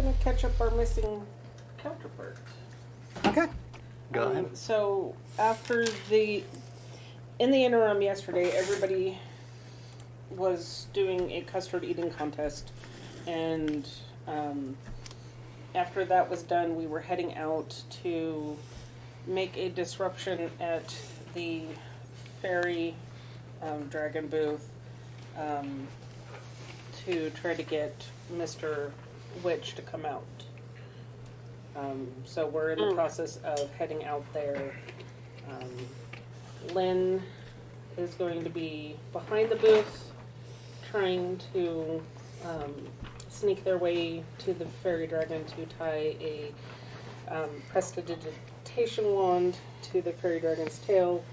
going to catch up our missing counterpart. Okay. Go ahead. So, in the interim yesterday, everybody was doing a custard eating contest, and after that was done, we were heading out to make a disruption at the fairy dragon booth to try to get Mr. Witch to come out. So we're in the process of heading out there. Lyn is going to be behind the booth, trying to sneak their way to the fairy dragon to tie a prestidigitation wand to the fairy dragon's tail.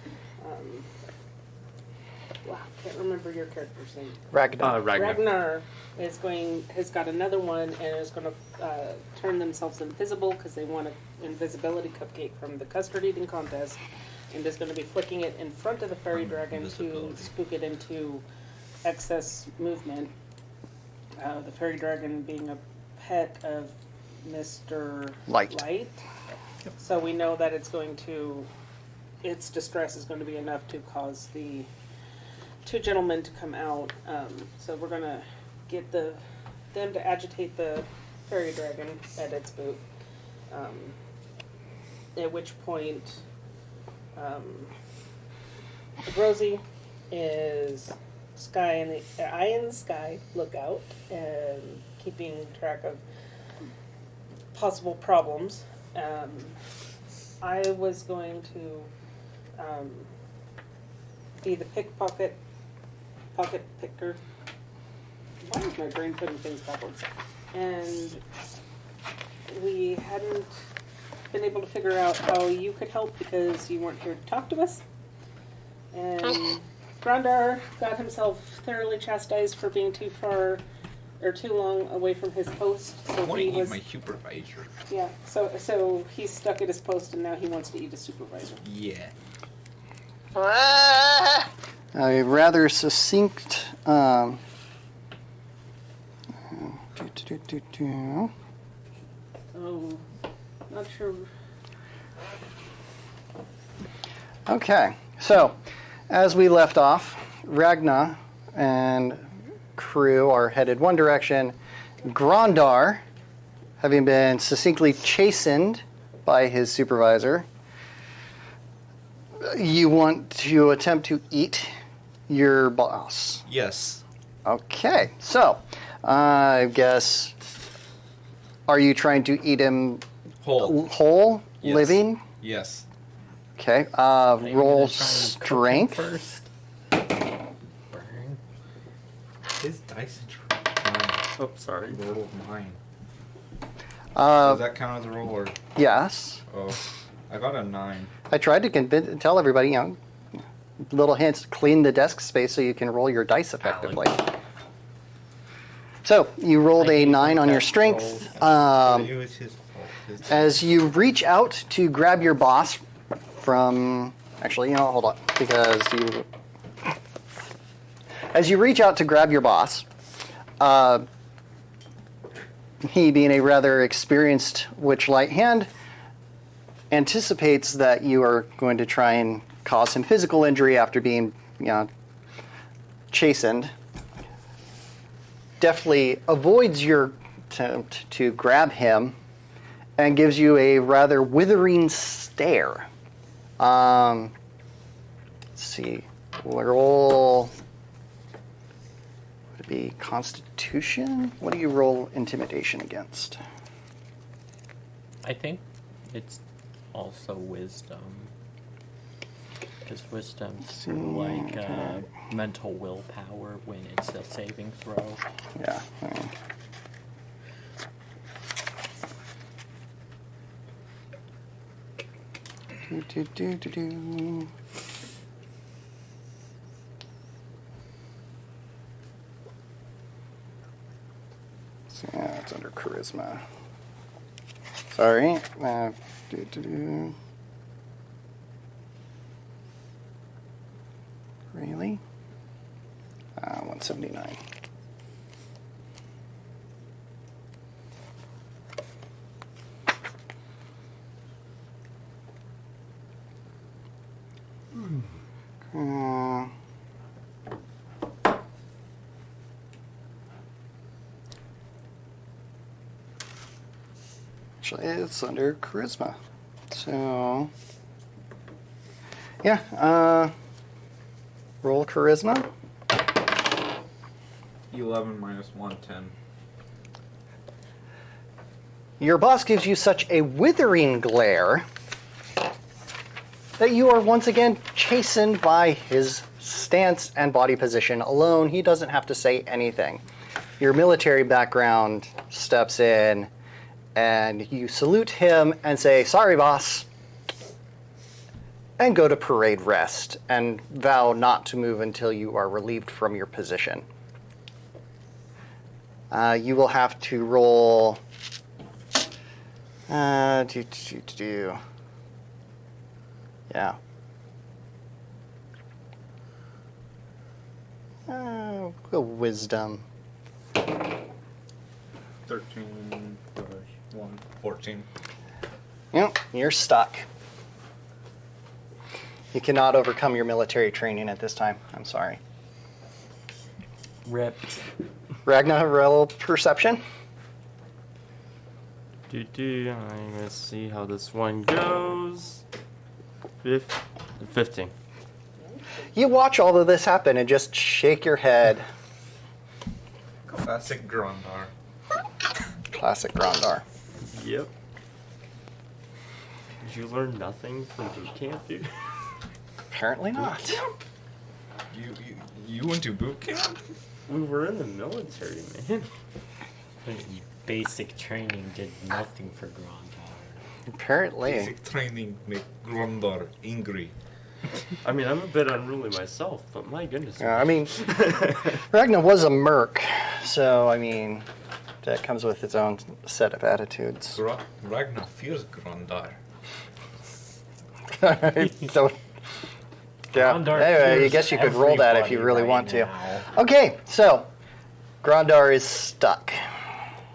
Wow, can't remember your character's name. Ragnar. Ragnar has got another one and is going to turn themselves invisible because they want an invisibility cupcake from the custard eating contest, and is going to be flicking it in front of the fairy dragon to spook it into excess movement. The fairy dragon being a pet of Mr. Light. Yep. So we know that its distress is going to be enough to cause the two gentlemen to come out. So we're going to get them to agitate the fairy dragon at its booth. At which point, Rosie is eye in the sky, lookout, and keeping track of possible problems. I was going to be the pocket picker. Why is my brain putting things backwards? And we hadn't been able to figure out how you could help because you weren't here to talk to us. And Grondar got himself thoroughly chastised for being too long away from his post. So I want to eat my supervisor. Yeah, so he's stuck at his post and now he wants to eat his supervisor. Yeah. A rather succinct. Oh, not sure. Okay, so as we left off, Ragnar and crew are headed one direction. Grondar, having been succinctly chastened by his supervisor, you want to attempt to eat your boss. Yes. Okay, so I guess, are you trying to eat him whole, Yes. living? Yes. Okay, roll strength. First. His dice is Oh, sorry. roll of mine. Does that count as a roll or? Yes. Oh, I got a 9. I tried to tell everybody, little hints, clean the desk space so you can roll your dice effectively. So, you rolled a 9 on your strength. It was his fault. As you reach out to grab your boss from... Actually, hold on. Because as you reach out to grab your boss, he, being a rather experienced Witchlight hand, anticipates that you are going to try and cause him physical injury after being, chastened. Definitely avoids your attempt to grab him and gives you a rather withering stare. Let's see. Roll... Would it be Constitution? What do you roll Intimidation against? I think it's also Wisdom. Because Wisdom's like mental willpower when it's a saving throw. Yeah. Do. So, yeah, it's under Charisma. Sorry. Really? 179. Actually, it's under charisma. So, yeah, roll charisma. 11 minus 1, 10. Your boss gives you such a withering glare that you are once again chastened by his stance and body position alone. He doesn't have to say anything. Your military background steps in, and you salute him and say, "Sorry, boss," and go to parade rest and vow not to move until you are relieved from your position. You will have to roll... Yeah. Go wisdom. 13 plus 1, 14. Yep, you're stuck. You cannot overcome your military training at this time. I'm sorry. Rip. Ragnar, roll perception. I'm gonna see how this one goes. 15. You watch all of this happen and just shake your head. Classic Grondar. Classic Grondar. Yep. Did you learn nothing from boot camp, dude? Apparently not. You went to boot camp? We were in the military, man. Basic training did nothing for Grondar. Apparently. Basic training make Grondar angry. I mean, I'm a bit unruly myself, but my goodness. I mean, Ragnar was a merc, so, I mean, that comes with its own set of attitudes. Ragnar fears Grondar. So, yeah. Grondar Anyway, I fears guess you could roll that if you really everybody want to. right Okay, so, Grondar is stuck.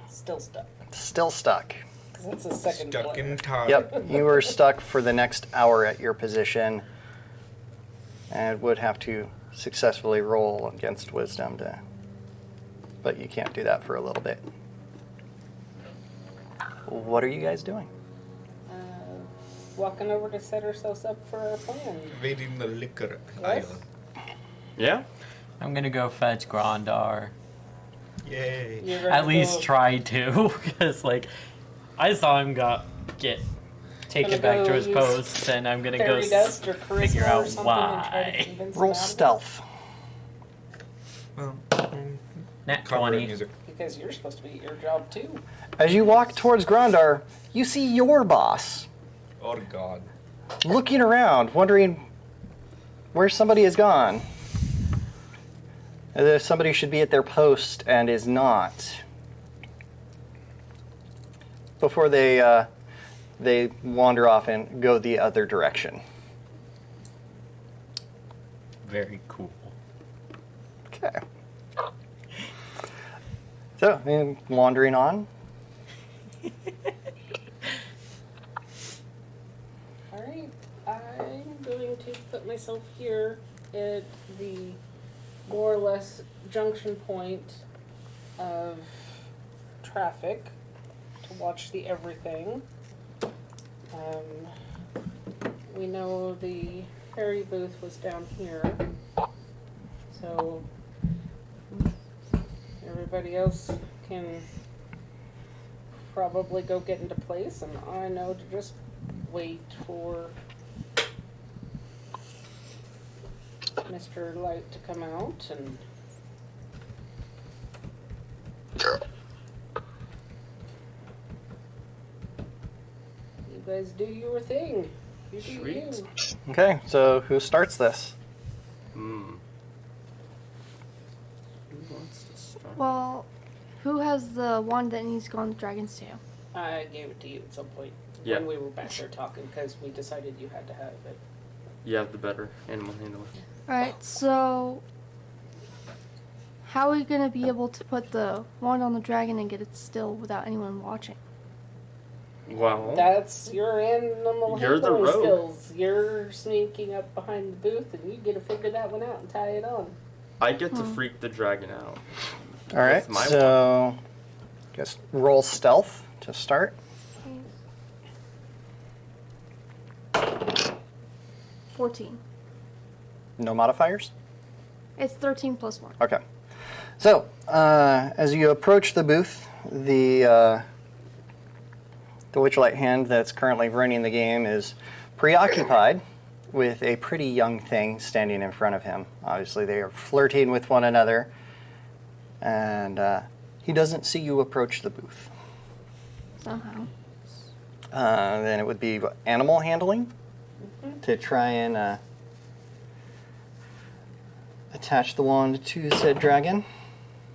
Still stuck. Still stuck. Because that's the second Stuck player. in time. Yep, you are stuck for the next hour at your position, and would have to successfully roll against wisdom to, but you can't do that for a little bit. What are you guys doing? Walking over to set ourselves up for our plan. Invading the liquor Yes. island. Yeah? I'm gonna go fetch Grondar. Yay. You're gonna At least go- try to, because like I saw him get taken Gonna back go to his use post, and I'm gonna go fairy dust or figure charisma out or something and try to why. convince him Roll out of it? stealth. Well, Nat copyright 20. music. Because you're supposed to be at your job too. As you walk towards Grondar, you see your boss Oh God. looking around, wondering where somebody has gone. As if somebody should be at their post and is not. Before they wander off and go the other direction. Very cool. Okay. So, wandering on. Alright, I'm going to put myself here at the more or less junction point of traffic to watch the everything. We know the ferry booth was down here, so everybody else can probably go get into place, and I know to just wait for Mr. Light to come out and you guys do your thing. You do Sweet. you. Okay, so who starts this? Hmm. Who wants to start? Well, who has the wand that needs to go on the dragon's tail? I gave it to you at some point Yeah. when we were back there talking because we decided you had to have it. You have the better animal handler. Alright, so how are we going to be able to put the wand on the dragon and get it still without anyone watching? Well, That's your animal You're the handling rogue. skills. You're sneaking up behind the booth and you get to figure that one out and tie it on. I get to freak the dragon out. All right, my so guess roll stealth to start. 14. No modifiers? It's 13 plus 1. Okay. So, as you approach the booth, the Witchlight hand that's currently running the game is preoccupied with a pretty young thing standing in front of him. Obviously, they are flirting with one another, and he doesn't see you approach the booth. Somehow. Then it would be animal handling to try and attach the wand to said dragon.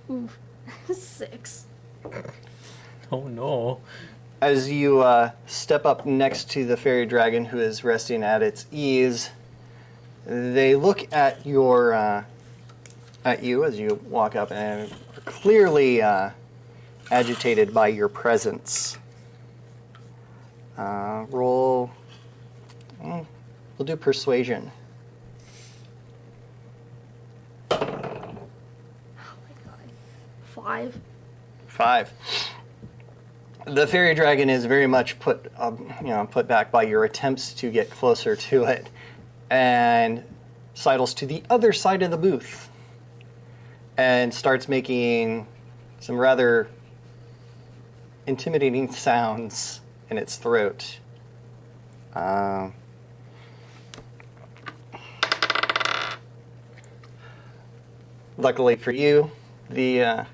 Oof. 6. Oh no. As you step up next to the fairy dragon who is resting at its ease, they look at your at you as you walk up and are clearly agitated by your presence. Roll. We'll do persuasion. Oh my god. 5. 5. The fairy dragon is very much put back by your attempts to get closer to it, and sidles to the other side of the booth and starts making some rather intimidating sounds in its throat. Luckily for you, the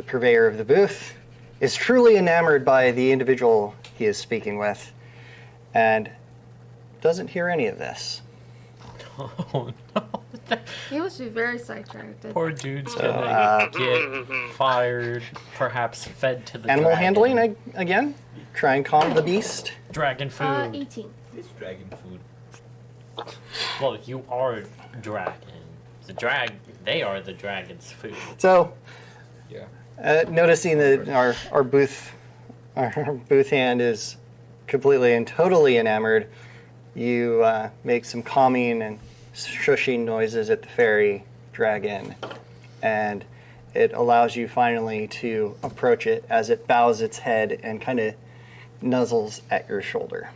purveyor of the booth is truly enamored by the individual he is speaking with and doesn't hear any of this. Oh no. He must be very sidetracked. Poor dude's gonna get fired, perhaps fed to the Animal dragon. handling again? Try and calm the beast. Dragon food. 18. It's dragon food. Well, you are dragon. They are the dragon's food. So, Yeah. noticing that our booth hand is completely and totally enamored, you make some calming and shushing noises at the fairy dragon, and it allows you finally to approach it as it bows its head and kind of nuzzles at your shoulder.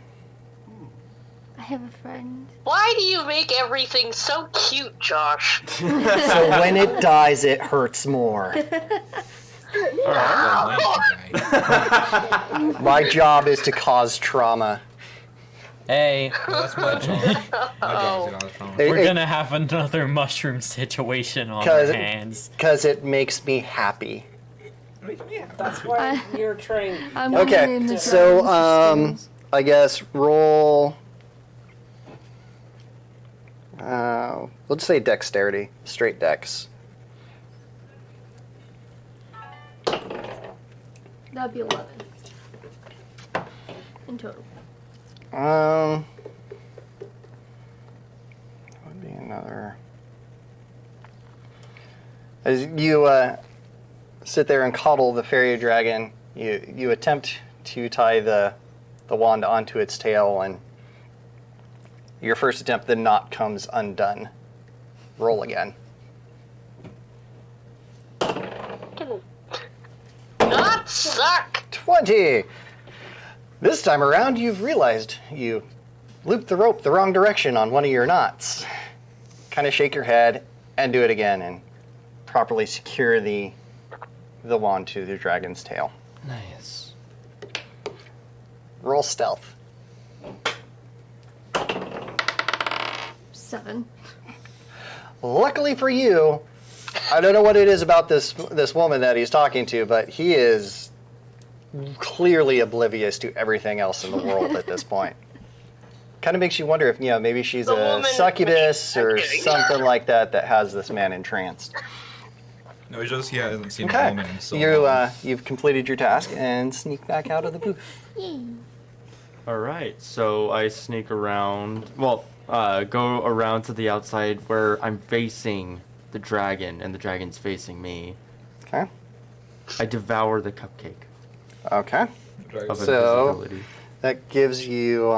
I have a friend. Why do you make everything so cute, Josh? So when it dies, it hurts more. My job is to cause trauma. Hey, That's my job. My job is to cause trauma. we're gonna have another mushroom situation on our hands. Because it makes me happy. That's why you're trying. I'm Okay, wondering if so dragons skills. I guess roll. Let's say dexterity, straight dex. That'd be 11 in total. Would be another. As you sit there and coddle the fairy dragon, you attempt to tie the wand onto its tail, and your first attempt, the knot comes undone. Roll again. Not suck! 20! This time around, you've realized you looped the rope the wrong direction on one of your knots. Kind of shake your head and do it again and properly secure the wand to the dragon's tail. Nice. Roll stealth. 7. Luckily for you, I don't know what it is about this woman that he's talking to, but he is clearly oblivious to everything else in the world at this point. Kind of makes you wonder if, maybe she's The a woman- succubus or Okay. something like that has this man entranced. No, it's just he hasn't seen a Okay, woman in so long. you've completed your task and sneak back out of the booth. Yay. All right, so I sneak around. Well, go around to the outside where I'm facing the dragon, and the dragon's facing me. Okay. I devour the cupcake Okay. Dragon. of So- invisibility. That gives you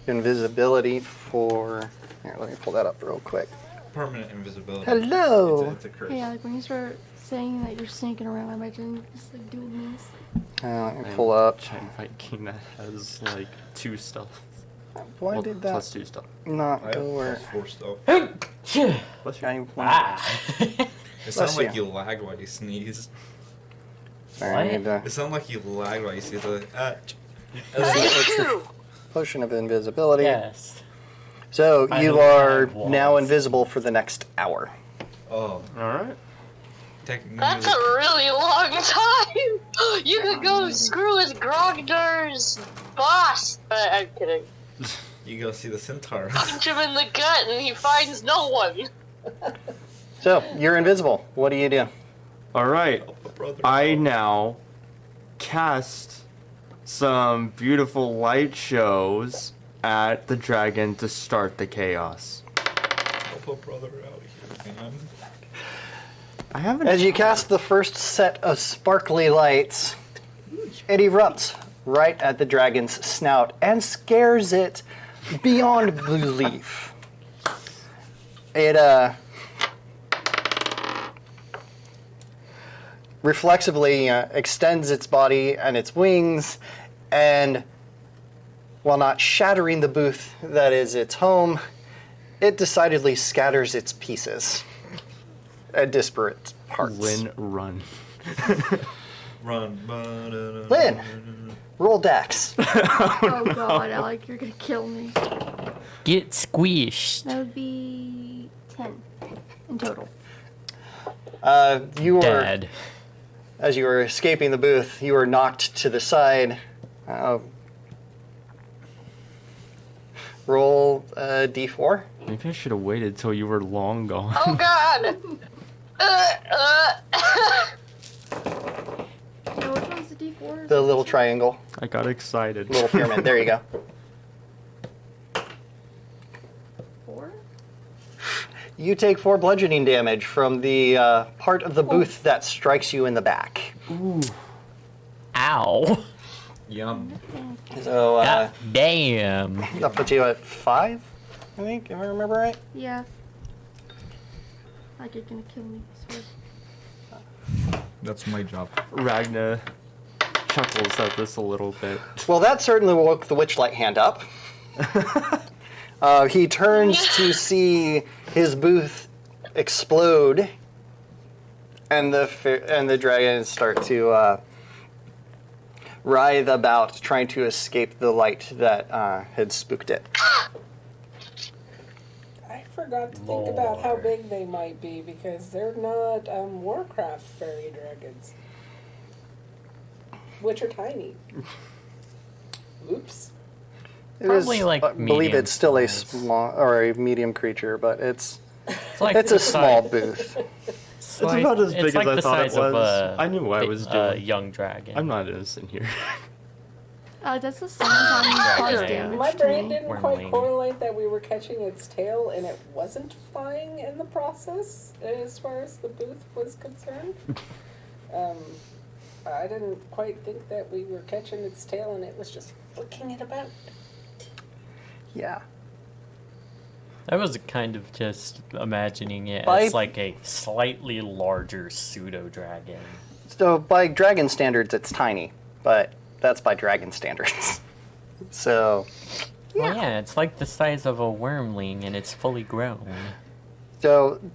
invisibility for. Here, let me pull that up real quick. Permanent invisibility. Hello. It's a curse. Yeah, like when you start saying that you're sneaking around, I imagine you're just like doing this. Let me pull up. Giant Viking that has like 2 stealth. Why Well, did that +2 stuff. not I go where? have +4 stuff. Bless you. I want- Ah. It sounds like you. you lag while you sneeze. Sorry, I need to. It sounds like you lag while you see the. Achoo! Potion of invisibility. Yes. So I you know are that now was. invisible for the next hour. Oh, All right. technically. That's a really long time! You could go screw with Grogdar's boss! I'm kidding. You go see the centaur. Punch him in the gut and he finds no one! So you're invisible. What do you do? All right. Help a brother I out. now cast some beautiful light shows at the dragon to start the chaos. Help a brother out here, man. I haven't. As you cast the first set of sparkly lights, it erupts right at the dragon's snout and scares it beyond belief. It reflexively extends its body and its wings, and while not shattering the booth that is its home, it decidedly scatters its pieces at disparate parts. Lyn, run. Run. Lyn. Roll Dex. Oh god, Alec, you're gonna kill me. Get squished. That would be 10 in total. You were, Dad. as you were escaping the booth, you were knocked to the side. Roll d4. Maybe I should have waited till you were long gone. Oh god! So which one's the D4? The little triangle, I got excited. little pyramid. There you go. 4? You take 4 bludgeoning damage from the part of the booth that strikes you in the back. Ow. Yum. So God damn. that puts you at 5, I think, if I remember right. Yeah. Like you're gonna kill me, I swear. That's my job. Ragnar chuckles at this a little bit. Well, that certainly woke the Witchlight hand up. He turns to see his booth explode, and the dragons start to writhe about, trying to escape the light that had spooked it. I forgot to think about how big they might be because they're not Warcraft fairy dragons, which are tiny. Oops. Probably like I believe medium it's still a size. small or a medium creature, but it's like a the small size- booth. It's about as big it's like as I the thought it size of was. I knew what I was a doing. young dragon. I'm not innocent here. That's the same time you cause Dragon. damage My to brain me. didn't quite Wormling. correlate that we were catching its tail and it wasn't flying in the process as far as the booth was concerned. I didn't quite think that we were catching its tail and it was just flicking it about. Yeah. I was kind of just imagining it By- as like a slightly larger pseudo dragon. So by dragon standards, it's tiny, but that's by dragon standards. So, Well, yeah, it's like the size of a wormling and it's fully grown.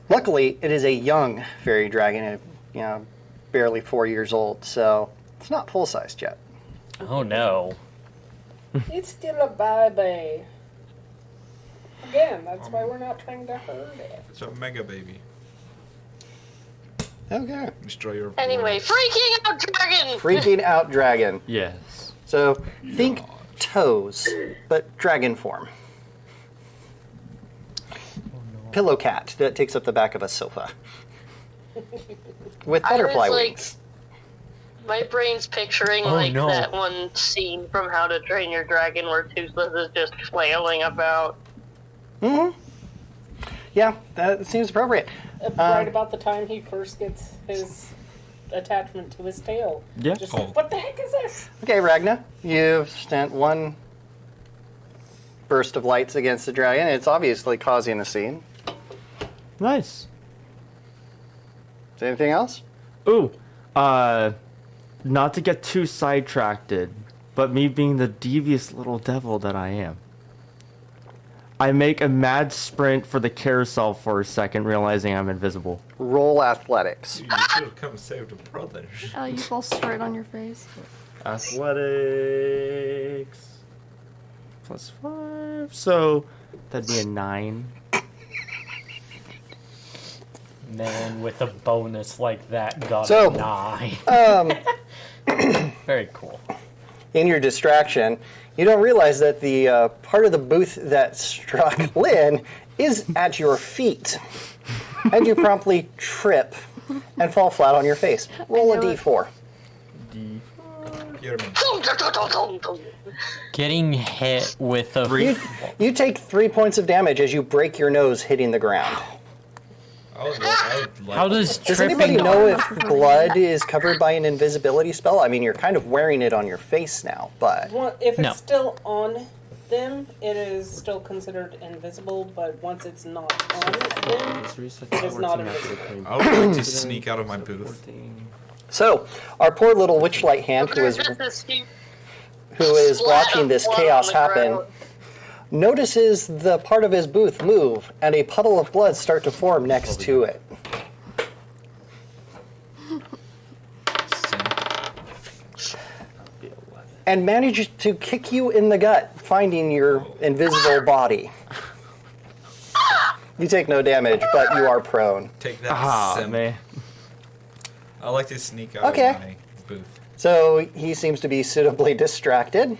luckily, it is a young fairy dragon, barely 4 years old. So it's not full sized yet. Oh no. It's still a baby. Again, that's why we're not trying to hurt it. It's a mega baby. Okay. Destroy your. Anyway, freaking out dragon! Freaking out dragon. Yes. So think toes, but dragon form. Pillow cat that takes up the back of a sofa. With I was butterfly like- wings. My brain's picturing Oh, like no. that one scene from How to Train Your Dragon where Toothless is just flailing about. Mm-hmm. Yeah, that seems appropriate. Right about the time he first gets his attachment to his tail. Yeah. Just Oh. like, what the heck is this? Okay, Ragnar, you've sent one burst of lights against the dragon. It's obviously causing a scene. Nice. Is there anything else? Ooh, not to get too sidetracked, but me being the devious little devil that I am, I make a mad sprint for the carousel for a second, realizing I'm invisible. Roll athletics. You should have come and saved a brother. You fall straight on your face. Athletics +5, so that'd be a 9. Man, with a bonus like that, got So, a 9. Very cool. In your distraction, you don't realize that the part of the booth that struck Lyn is at your feet. And you promptly trip and fall flat on your face. Roll a knew it. d4. Get him. Getting hit with a You take 3 points of damage as you break your nose hitting the ground. I would like How does Does tripping? anybody know if blood is covered by an invisibility spell? I mean, you're kind of wearing it on your face now, but... Well, if it's No. still on them, it is still considered invisible, but once it's not on them, it is not invisible. I would like to sneak out of my booth. So, our poor little witchlight hand who is watching this chaos happen notices the part of his booth move and a puddle of blood start to form next to it. And manages to kick you in the gut, finding your invisible body. You take no damage, but you are prone. Take that, Sim. man. I like to sneak out Okay. of my booth. So he seems to be suitably distracted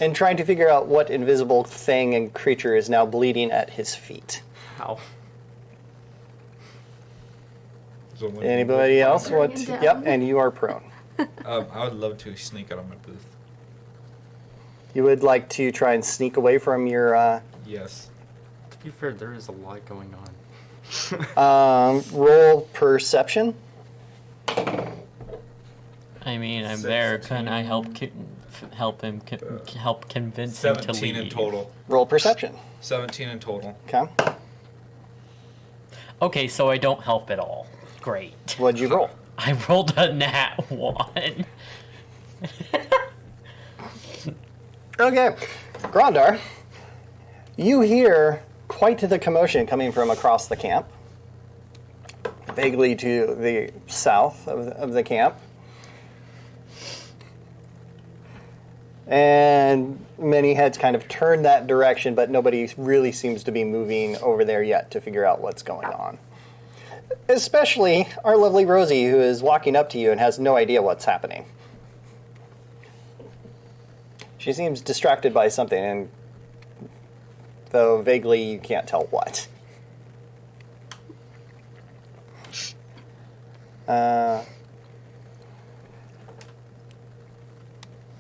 and trying to figure out what invisible thing and creature is now bleeding at his feet. How? So when- Anybody else? What? Bring him down. Yep, and you are prone. I would love to sneak out of my booth. You would like to try and sneak away from your Yes. To be fair, there is a lot going on. roll perception. I mean, I'm there. Can I help help convince him to 17 leave? in total. Roll perception. 17 in total. Okay. Okay, so I don't help at all. Great. What'd you roll? I rolled a nat 1. Okay. Grondar, you hear quite the commotion coming from across the camp, vaguely to the south of the camp. And many heads kind of turn that direction, but nobody really seems to be moving over there yet to figure out what's going on. Especially our lovely Rosie, who is walking up to you and has no idea what's happening. She seems distracted by something, and though vaguely you can't tell what.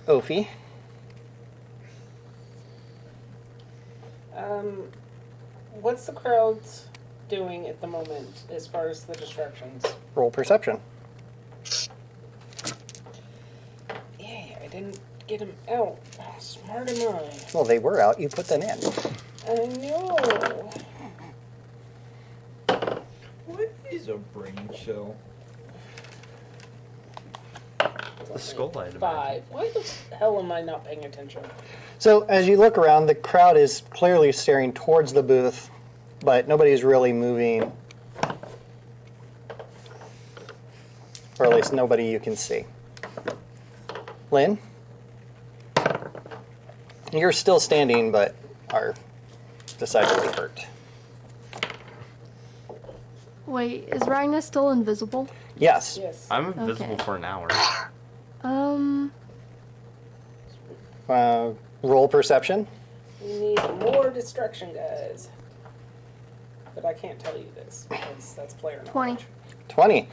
Ophi. What's the crowd doing at the moment as far as the distractions? Roll perception. Yay, I didn't get him out. How smart am I? Well, they were out. You put them in. I know. What is a brain shell? The skull item. 5. Why the hell am I not paying attention? So as you look around, the crowd is clearly staring towards the booth, but nobody's really moving. Or at least nobody you can see. Lyn? You're still standing, but are decidedly hurt. Wait, is Ragnar still invisible? Yes. Yes. I'm invisible Okay. for an hour. Roll perception. We need more distraction, guys. But I can't tell you this because that's player knowledge. 20. 20.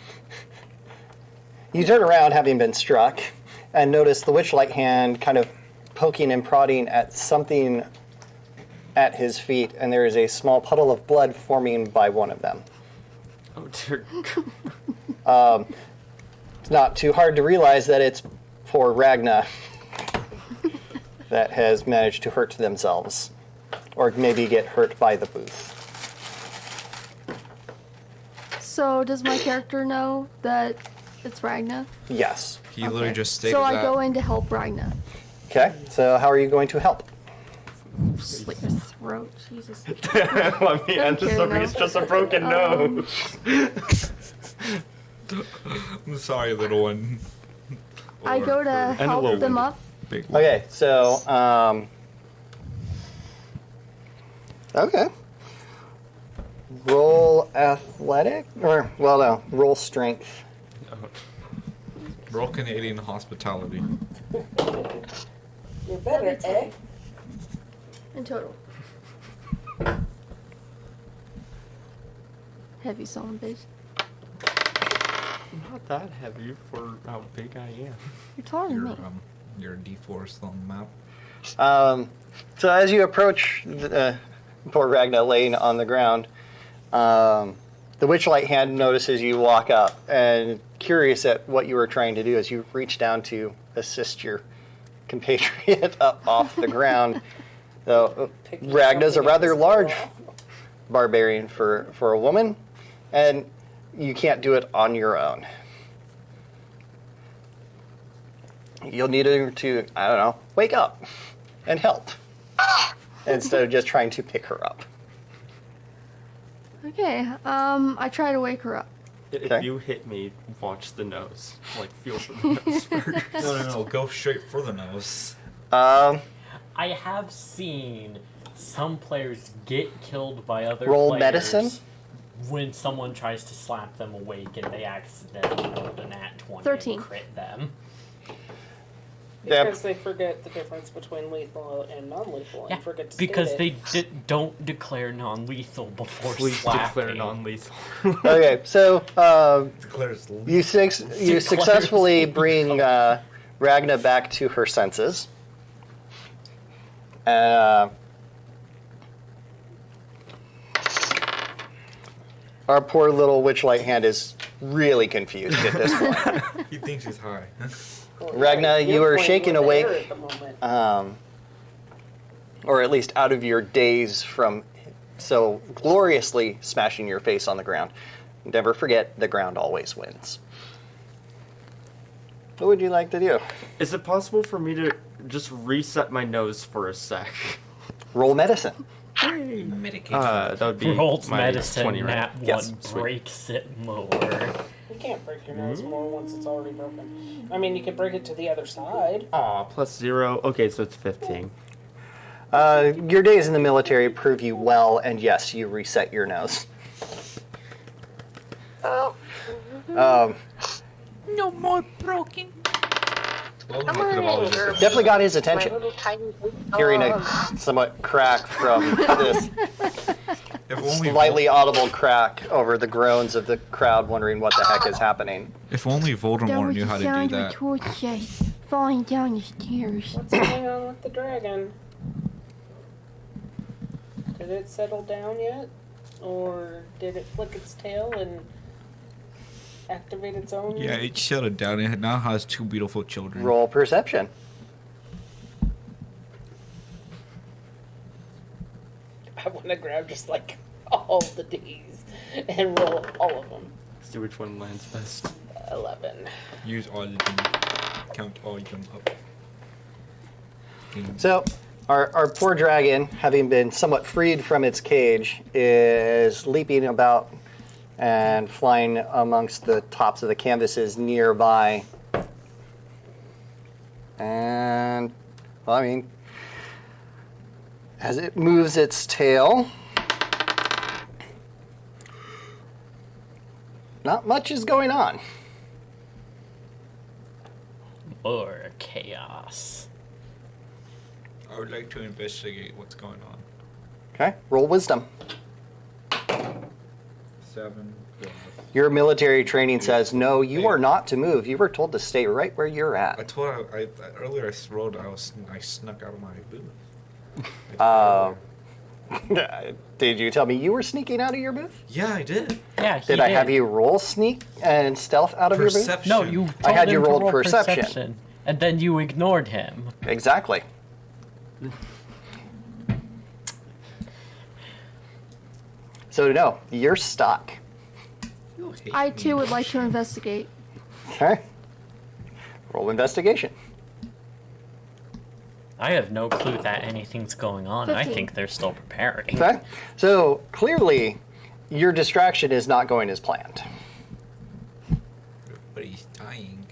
You turn around, having been struck, and notice the witchlight hand kind of poking and prodding at something at his feet, and there is a small puddle of blood forming by one of them. Oh dear. It's not too hard to realize that it's poor Ragnar that has managed to hurt themselves, or maybe get hurt by the booth. So does my character know that it's Ragnar? Yes. He literally Okay. just stated So I that. go in to help Ragnar. Okay, so how are you going to help? Slit your throat, Jesus. Let me end this over. It's just a broken nose. I'm sorry, little one. I go to And a little help them one. up. Big one. Okay, so okay. Roll athletic, or well, no, roll strength. Roll Canadian hospitality. You're better, eh? In total. Heavy son, bitch. Not that heavy for how big I am. You're taller than me. Your D4 on the map. So as you approach poor Ragnar laying on the ground, the Witchlight hand notices you walk up, and curious at what you were trying to do, as you reach down to assist your compatriot up off the ground. So Ragnar's a rather large barbarian for a woman, and you can't do it on your own. You'll need her to, I don't know, wake up and help instead of just trying to pick her up. Okay, I try to wake her up. If Okay. you hit me, watch the nose. Like, feel for the nose first. No. Go straight for the nose. I have seen some players get killed by other Roll players medicine? when someone tries to slap them awake and they accidentally rolled a nat 20 13. and crit them. Yep. Because they forget the difference between lethal and non-lethal, Yeah, and forget to because state they it. don't declare non-lethal before Please slapping. declare non-lethal. Okay, so Declares you successfully bring Ragna back to her senses. Our poor little Witchlight hand is really confused at this point. He thinks he's high. Well, Ragna, you're you are playing shaken with awake. air at the moment. Or at least out of your daze from so gloriously smashing your face on the ground. Never forget, the ground always wins. What would you like to do? Is it possible for me to just reset my nose for a sec? Roll medicine. Medication. That would be Rolls my medicine, 20, right? nat Yes. 1 Sweet. breaks it more. You can't break your nose more once it's already broken. I mean, you can break it to the other side. Aw, plus 0. Okay, so it's 15. Your days in the military prove you well, and yes, you reset your nose. No more broken. Well, I'm I could have always gonna just- Definitely got his my attention. little tiny Hearing a dog. somewhat crack from this If only slightly audible crack over the groans of the crowd, wondering what the heck is happening. If only Voldemort knew how to do that. torch falling down the stairs. What's going on with the dragon? Did it settle down yet? Or did it flick its tail and activate its own? Yeah, it shut it down. It now has 2 beautiful children. Roll perception. I want to grab just like all the D's and roll all of them. See which one lands best. 11. Use all of them. Count all of them up. So, our poor dragon, having been somewhat freed from its cage, is leaping about and flying amongst the tops of the canvases nearby. And, well, I mean, as it moves its tail, not much is going on. More chaos. I would like to investigate what's going on. Okay, roll wisdom. 7. Your military training says, no, you are not to move. You were told to stay right where you're I at. told her earlier I rolled. I snuck out of my booth. Did you tell me you were sneaking out of your booth? Yeah, I did. Yeah, he Did I have you roll sneak and stealth out of your booth? Perception. No, you. I had told you him to rolled roll perception. and then you ignored him. Exactly. So no, you're stuck. You hate I me. too would like to investigate. Okay. Roll investigation. I have no clue that anything's going on. I 15. think they're still preparing. Okay. So clearly, your distraction is not going as planned. Everybody's dying.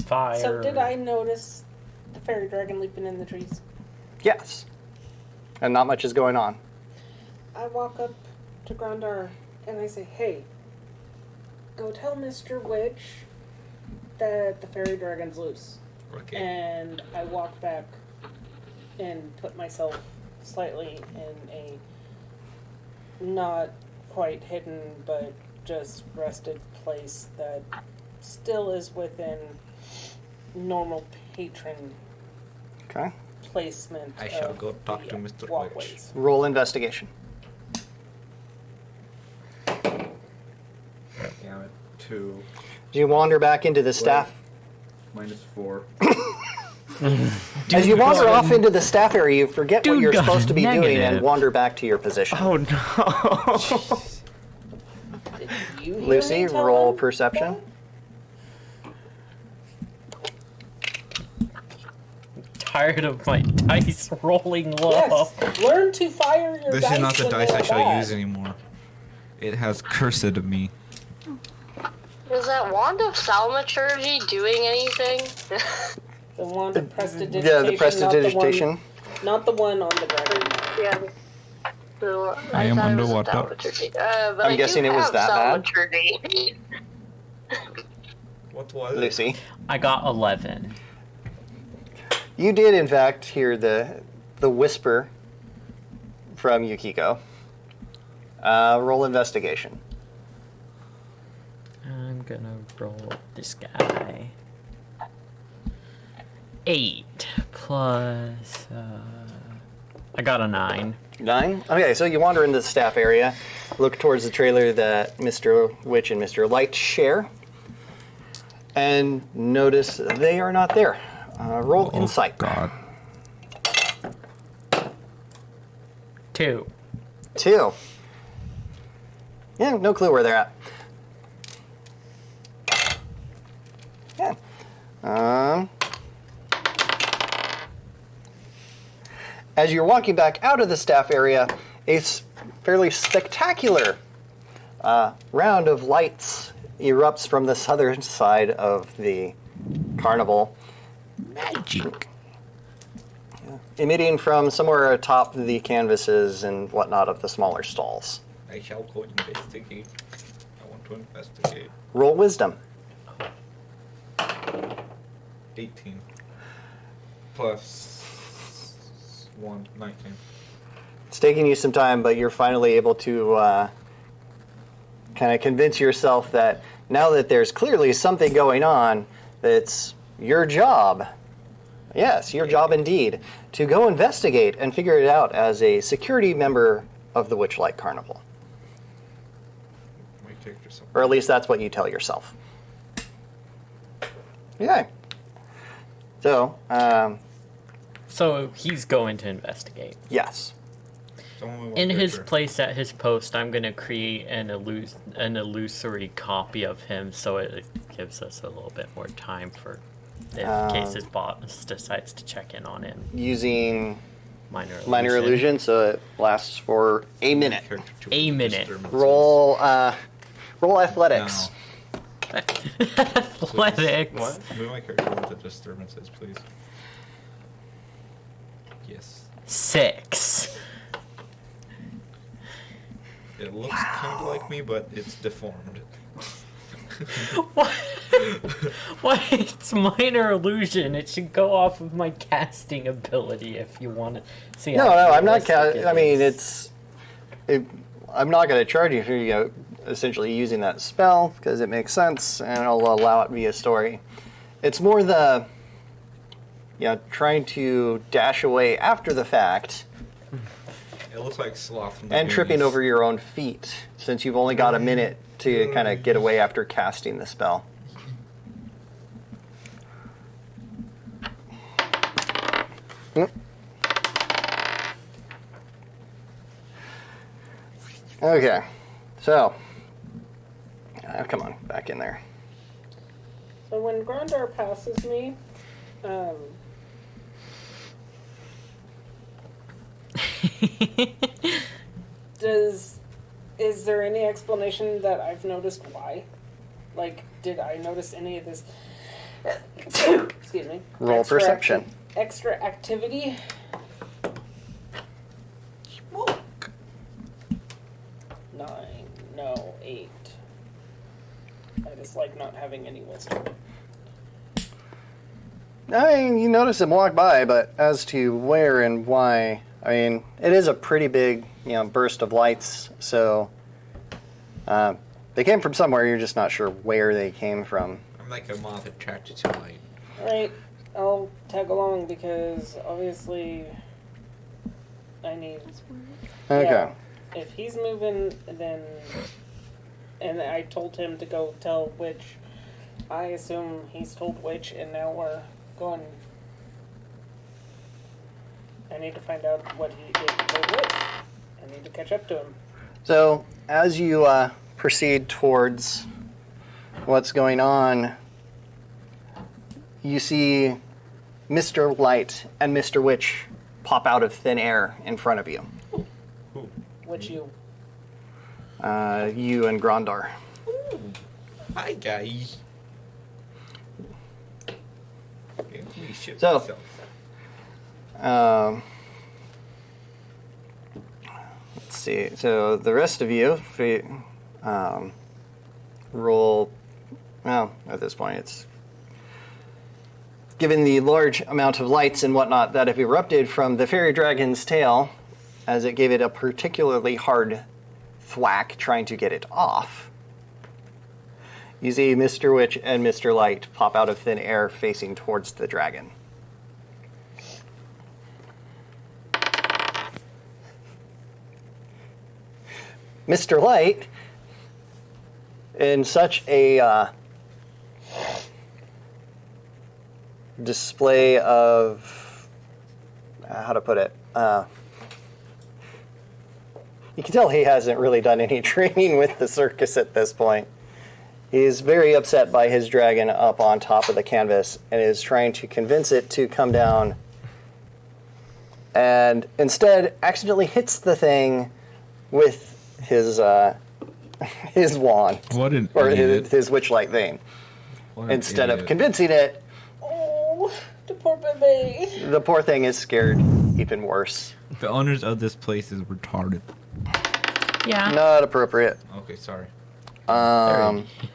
Fire. So did I notice the fairy dragon leaping in the trees? Yes. And not much is going on. I walk up to Grondar and I say, "Hey, go tell Mr. Witch that the fairy dragon's loose." Okay. And I walk back and put myself slightly in a not quite hidden but just rested place that still is within normal patron Okay. placement. I shall of go talk the to Mr. Witch. walkways. Roll investigation. Damn it. 2. You wander back into the staff. -4. As you wander off into the staff area, you forget what Dude you're got supposed to be doing and negative. wander back to your position. Oh no! Did you hear Lucy, me tell roll him perception. that? Tired of my dice rolling low. Yes. Learn to fire your This dice is not the when dice they're I shall bad. use anymore. It has cursed me. Is that wand of thaumaturgy doing anything? The wand of prestidigitation. The prestidigitation. Not the one on the dragon. Yeah. So, I am thought it was underwater. thaumaturgy. But I'm I guessing do it was have that bad? thaumaturgy. What was it? Lucy. I got 11. You did, in fact, hear the whisper from Yukiko. Roll investigation. I'm gonna roll this guy. 8 plus. I got a 9. 9? Okay, so you wander into the staff area, look towards the trailer that Mr. Witch and Mr. Light share, and notice they are not there. Roll insight. God. 2. 2. Yeah, no clue where they're at. Yeah. As you're walking back out of the staff area, a fairly spectacular round of lights erupts from the southern side of the carnival, Magic. emitting from somewhere atop the canvases and whatnot of the smaller stalls. I shall go investigate. I want to investigate. Roll wisdom. 18. Plus 1, 19. It's taking you some time, but you're finally able to kind of convince yourself that now that there's clearly something going on, that it's your job, yes, your job indeed, to go investigate and figure it out as a security member of the Witchlight Carnival. My character's Or at least that's what you tell yourself. Yeah. So, So he's going to investigate. yes. In his place at his post, I'm gonna create an illusory copy of him, so it gives us a little bit more time for in case his boss decides to check in on him. Using Minor minor illusion, so it lasts for a minute. A minute. Roll athletics. Athletics. What? Move my character with the disturbances, please. Yes. 6. It looks kind of like me, but it's deformed. What? Why? It's minor illusion. It should go off of my casting ability if you want to see. No, how I'm not. realistic it I mean, is. I'm not going to charge you for essentially using that spell because it makes sense and I'll allow it via story. It's more the trying to dash away after the fact It looks like Sloth from the and tripping Goonies. over your own feet since you've only got a minute to kind of get away after casting the spell. Okay, so come on, back in there. So when Grondar passes me, Is there any explanation that I've noticed why? Like, did I notice any of this? Excuse me. Roll perception. Extra activity. Smoke. 9, no, 8. I just like not having any wisdom. I mean, you notice him walk by, but as to where and why, I mean, it is a pretty big, burst of lights, so they came from somewhere, you're just not sure where they came from. I'm like a moth attracted to light. Alright, I'll tag along because obviously I need... Okay. Yeah, if he's moving, then... And I told him to go tell Witch. I assume he's told Witch, and now we're going... I need to find out what he did told Witch. I need to catch up to him. So, as you proceed towards what's going on, you see Mr. Light and Mr. Witch pop out of thin air in front of you. Which you? You and Grondar. Hi, guys. So, let's see. So the rest of you, roll. Well, at this point, it's given the large amount of lights and whatnot that have erupted from the fairy dragon's tail, as it gave it a particularly hard thwack trying to get it off. You see Mr. Witch and Mr. Light pop out of thin air facing towards the dragon. Mr. Light, in such a display of, how to put it, you can tell he hasn't really done any training with the circus at this point. He's very upset by his dragon up on top of the canvas and is trying to convince it to come down, and instead accidentally hits the thing with his wand. What an or idiot. his witchlight vein. What an Instead of idiot. convincing it, Oh, the poor baby. the poor thing is scared even worse. The owners of this place is retarded. Yeah. Not appropriate. Okay, sorry.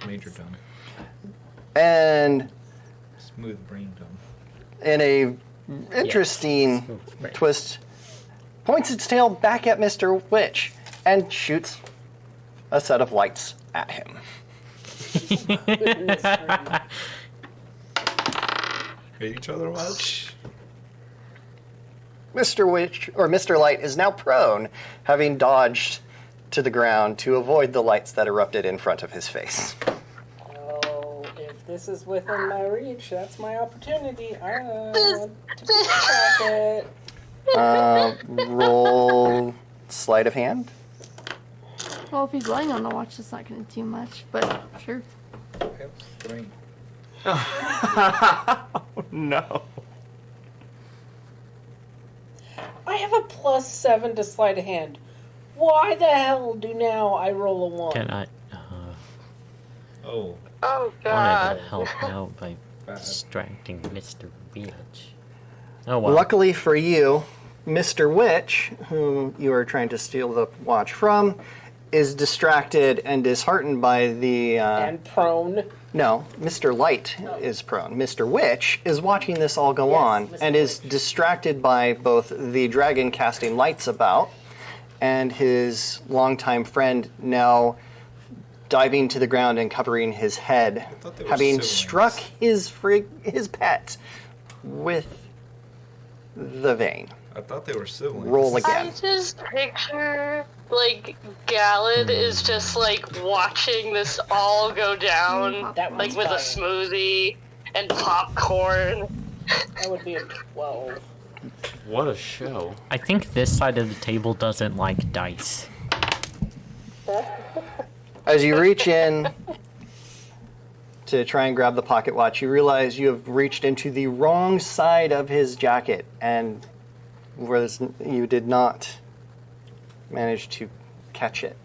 Major dumb. And Smooth brain dumb. in a interesting Right. twist, points its tail back at Mr. Witch and shoots a set of lights at him. Goodness gracious. Hate each other much? Mr. Witch, or Mr. Light, is now prone, having dodged to the ground to avoid the lights that erupted in front of his face. Oh, if this is within my reach, that's my opportunity. I want to attack it. Roll sleight of hand. Well, if he's laying on the watch, it's not going to do much, but sure. No. I have a +7 to sleight of hand. Why the hell do now I roll a 1? Can I Oh, Oh wanted god. to help out by bad. distracting Mr. Witch? Oh well. Luckily for you, Mr. Witch, whom you are trying to steal the watch from, is distracted and disheartened by the... And prone. No, Mr. Light is prone. Mr. Witch is watching this all go Yes, on Mr. and is distracted by both the dragon casting lights about and his longtime friend now diving to the ground and covering his head, thought they were having siblings. struck his pet with the vein. I thought they were siblings. Roll I again. just picture, like, Galid is just, like, watching this all go down, That like, one's with a fire. smoothie and popcorn. That would be a 12. What a show. I think this side of the table doesn't like dice. As you reach in to try and grab the pocket watch, you realize you have reached into the wrong side of his jacket and you did not manage to catch it.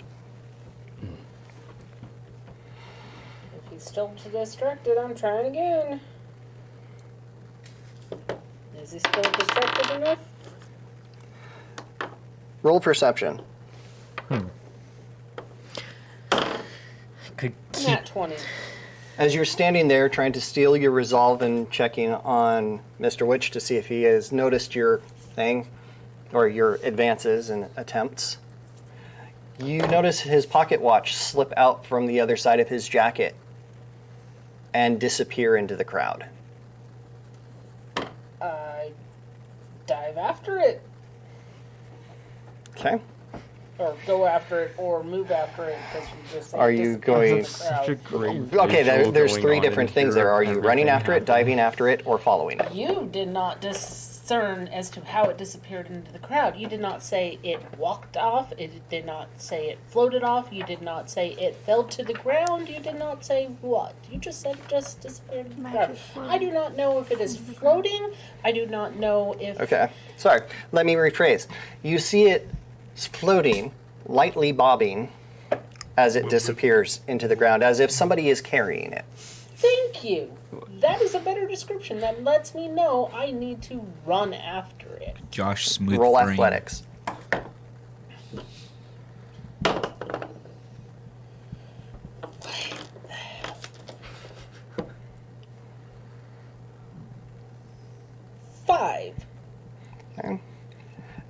If he's still distracted, I'm trying again. Is he still distracted enough? Roll perception. Could keep. Nat 20. As you're standing there trying to steal your resolve and checking on Mr. Witch to see if he has noticed your thing, or your advances and attempts, you notice his pocket watch slip out from the other side of his jacket and disappear into the crowd. I dive after it. Okay. Or go after it, or move after it, because you just said Are you going... Such a great Okay, visual there's going three on different in things here there. Are of you running everything after it, happening. diving after it, or following it? You did not discern as to how it disappeared into the crowd. You did not say it walked off. It did not say it floated off. You did not say it fell to the ground. You did not say what. You just said it just disappeared into the crowd. I do not know if it is floating. I do not know if... Okay, sorry. Let me rephrase. You see it floating, lightly bobbing, as it disappears into the ground, as if somebody is carrying it. Thank you. That is a better description. That lets me know I need to run after it. Josh Smooth Roll brain. athletics. Five. Okay.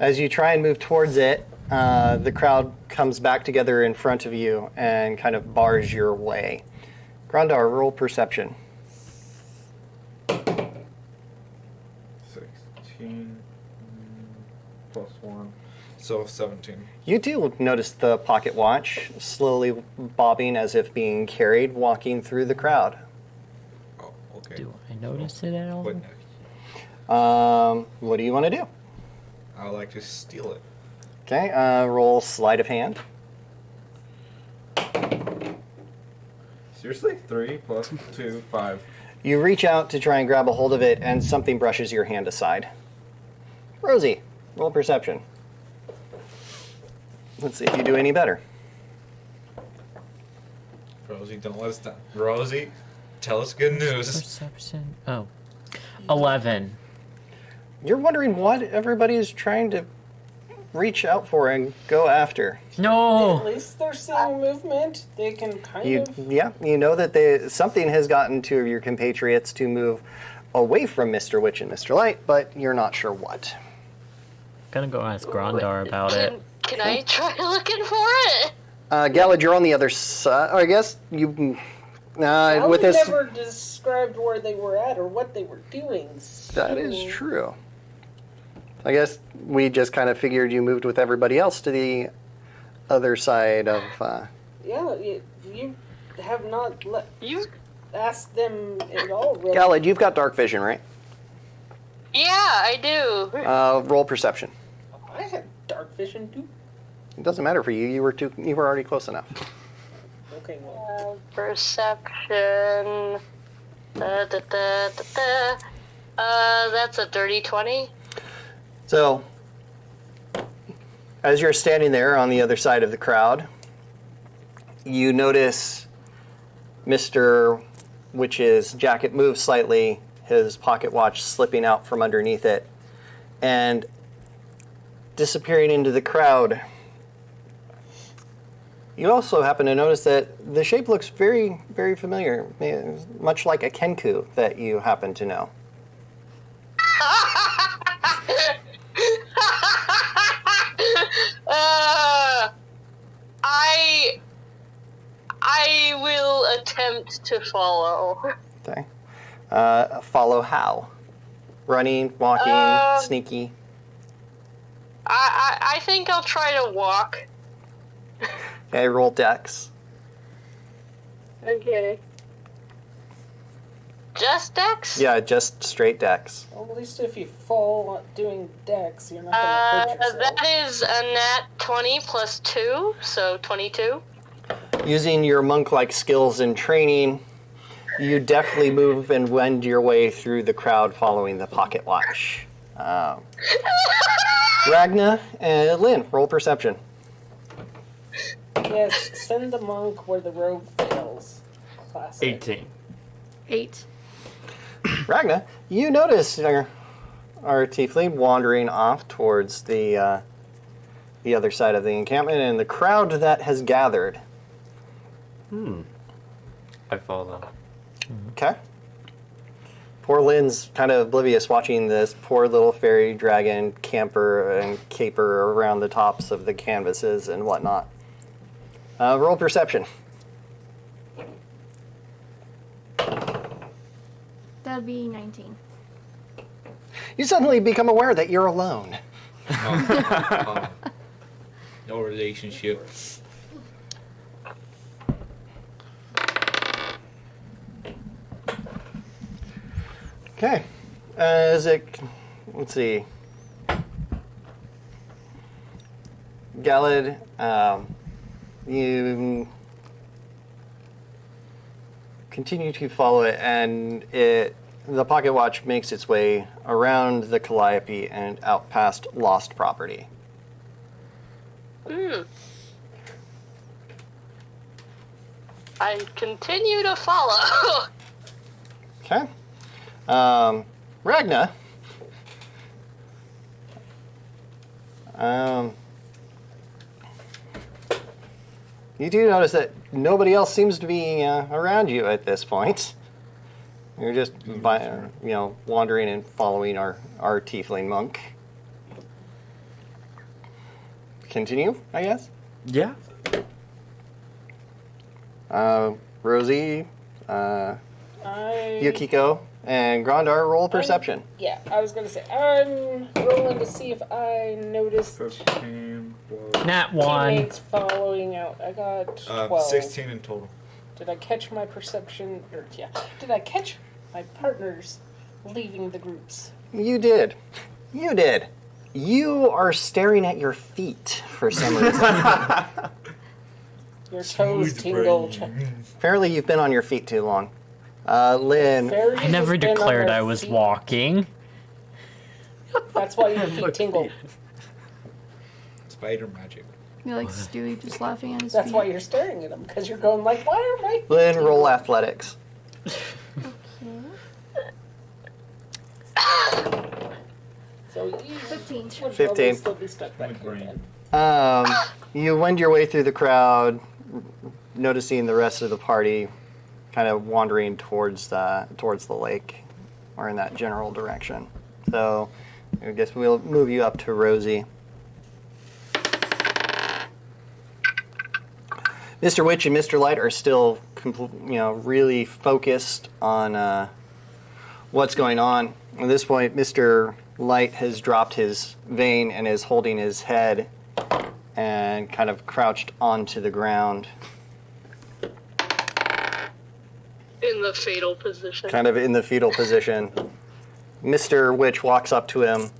As you try and move towards it, the crowd comes back together in front of you and kind of bars your way. Grondar, roll perception. 16 plus 1. So 17. You do notice the pocket watch slowly bobbing as if being carried, walking through the crowd. Oh, okay. Do I notice it at all? What next? What do you want to do? I would like to steal it. Okay, roll sleight of hand. Seriously? 3 plus 2, 5. You reach out to try and grab a hold of it, and something brushes your hand aside. Rosie, roll perception. Let's see if you do any better. Rosie, don't let us down. Rosie, tell us good news. Perception. Oh. 11. You're wondering what everybody is trying to reach out for and go after. At No! least they're seeing movement. They can kind of... Yeah, you know that something has gotten two of your compatriots to move away from Mr. Witch and Mr. Light, but you're not sure what. Gonna go ask Grondar about it. Can I try looking for it? Galid, you're on the other side. I guess you... with this... never described where they were at or what they were doing. That is true. I guess we just kind of figured you moved with everybody else to the other side of... Yeah, you have not You? asked them at all, really. Galid, you've got dark vision, right? Yeah, I do. Roll perception. I had dark vision too. It doesn't matter for you. You were already close enough. Okay, well. Perception. That's a dirty 20. So, as you're standing there on the other side of the crowd, you notice Mr. Witch's jacket move slightly, his pocket watch slipping out from underneath it, and disappearing into the crowd. You also happen to notice that the shape looks very, very familiar, much like a Kenku that you happen to know. I will attempt to follow. Okay. Follow how? Running, walking, sneaky? I think I'll try to walk. Okay, roll dex. Okay. Just dex? Yeah, just straight dex. Well, at least if you fall doing dex, you're not going to hurt yourself. That is a nat 20 plus 2, so 22. Using your monk-like skills and training, you definitely move and wend your way through the crowd following the pocket watch. Ragnar and Lyn, roll perception. Yes, send the monk where the rogue fails. Classic. 18. 8. Ragnar, you notice our tiefling wandering off towards the other side of the encampment and the crowd that has gathered. I follow. Okay. Poor Lyn's kind of oblivious watching this poor little fairy dragon camper and caper around the tops of the canvases and whatnot. Roll perception. That'd be 19. You suddenly become aware that you're alone. No relationship. Okay. Let's see. Galid, you continue to follow it, and the pocket watch makes its way around the Calliope and out past lost property. I continue to follow. Okay. Ragnar. You do notice that nobody else seems to be around you at this point. You're just, wandering and following our tiefling monk. Continue, I guess. Yeah. Rosie, Yukiko, and Grondar roll perception. Yeah, I was gonna say I'm rolling to see if I noticed 15 Nat 1. teammates following out. I got 12. 16 in total. Did I catch my perception? Did I catch my partners leaving the groups? You did. You are staring at your feet for some reason. Your toes tingle. Apparently you've been on your feet too long. Lyn, Fairies I never has been on declared their I was feet. walking. That's why your feet tingle. Spider magic. You're like Stewie just laughing at his That's feet. why you're staring at them, because you're going like, why are my feet Lyn, tingling? roll athletics. So you 15. would probably 15. still be stuck back here, brain. man. You wend your way through the crowd, noticing the rest of the party kind of wandering towards the lake, or in that general direction. So I guess we'll move you up to Rosie. Mr. Witch and Mr. Light are still, really focused on what's going on. At this point, Mr. Light has dropped his vein and is holding his head and kind of crouched onto the ground. In the fatal position. Kind of in the fetal position. Mr. Witch walks up to him,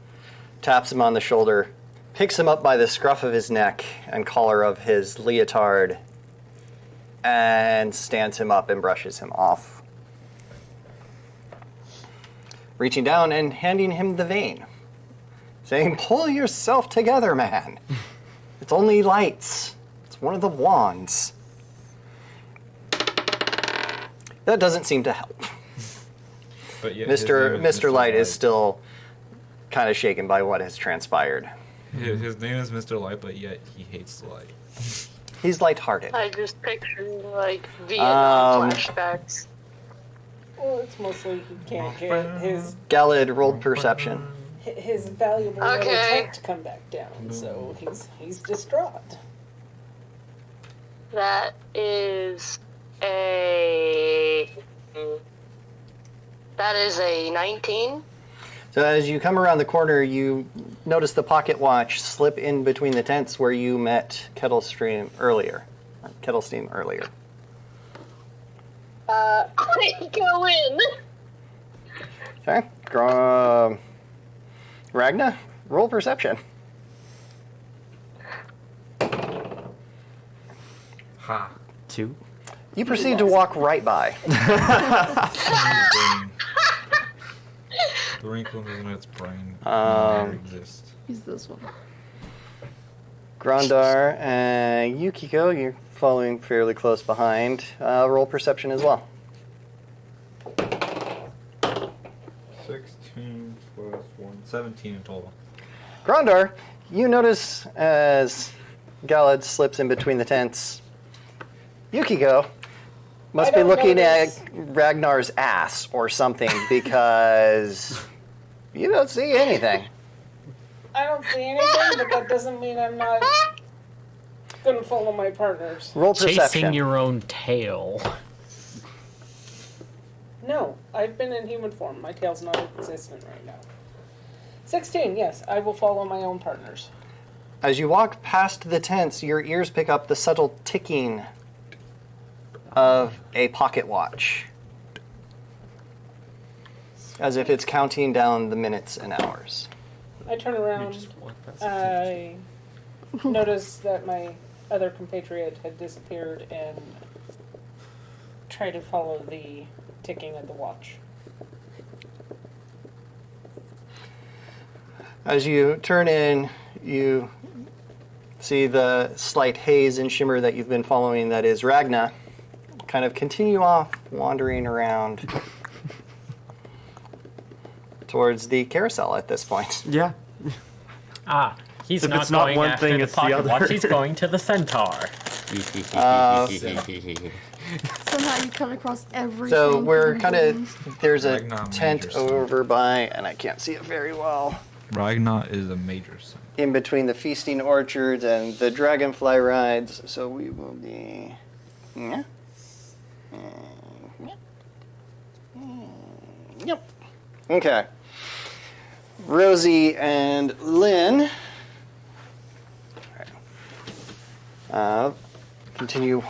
taps him on the shoulder, picks him up by the scruff of his neck and collar of his leotard, and stands him up and brushes him off. Reaching down and handing him the vein, saying, "Pull yourself together, man. It's only lights. It's one of the wands." That doesn't seem to help. But yet his name Mr. Light is still kind of shaken by what has transpired. His name is Mr. Light, but yet he hates the light. He's lighthearted. I just picture Vietnam Um, flashbacks. Well, it's mostly he can't get his Galid rolled perception. valuable little Okay. tank to come back down, so he's distraught. That is a 19. So as you come around the corner, you notice the pocket watch slip in between the tents where you met Kettlesteam earlier. I go in. Okay. Ragnar, roll perception. Ha. 2. You proceed to walk right by. The wrinkle in its brain Um, exists. He's this one. Grondar and Yukiko, you're following fairly close behind. Roll perception as well. 16 plus 1, 17 in total. Grondar, you notice as Galid slips in between the tents, Yukiko must be looking at Ragnar's ass or something because you don't see anything. I don't see anything, but that doesn't mean I'm not gonna follow my partners. Roll perception. Chasing your own tail. No, I've been in human form. My tail's not existent right now. 16, yes, I will follow my own partners. As you walk past the tents, your ears pick up the subtle ticking of a pocket watch, as if it's counting down the minutes and hours. I turn around. I notice that my other compatriot had disappeared and try to follow the ticking of the watch. As you turn in, you see the slight haze and shimmer that you've been following, that is Ragnar, kind of continue off, wandering around towards the carousel at this point. Yeah. He's If not it's not going one after thing, the it's the pocket other. watch. He's going to the centaur. Somehow you come across everything. So we're from kind hidden. of, there's a Ragnar tent major sin. over by, and I can't see it very well, Ragnar is a major sin. in between the feasting orchards and the dragonfly rides. So we will be, yeah. Yep. Okay. Rosie and Lyn continue.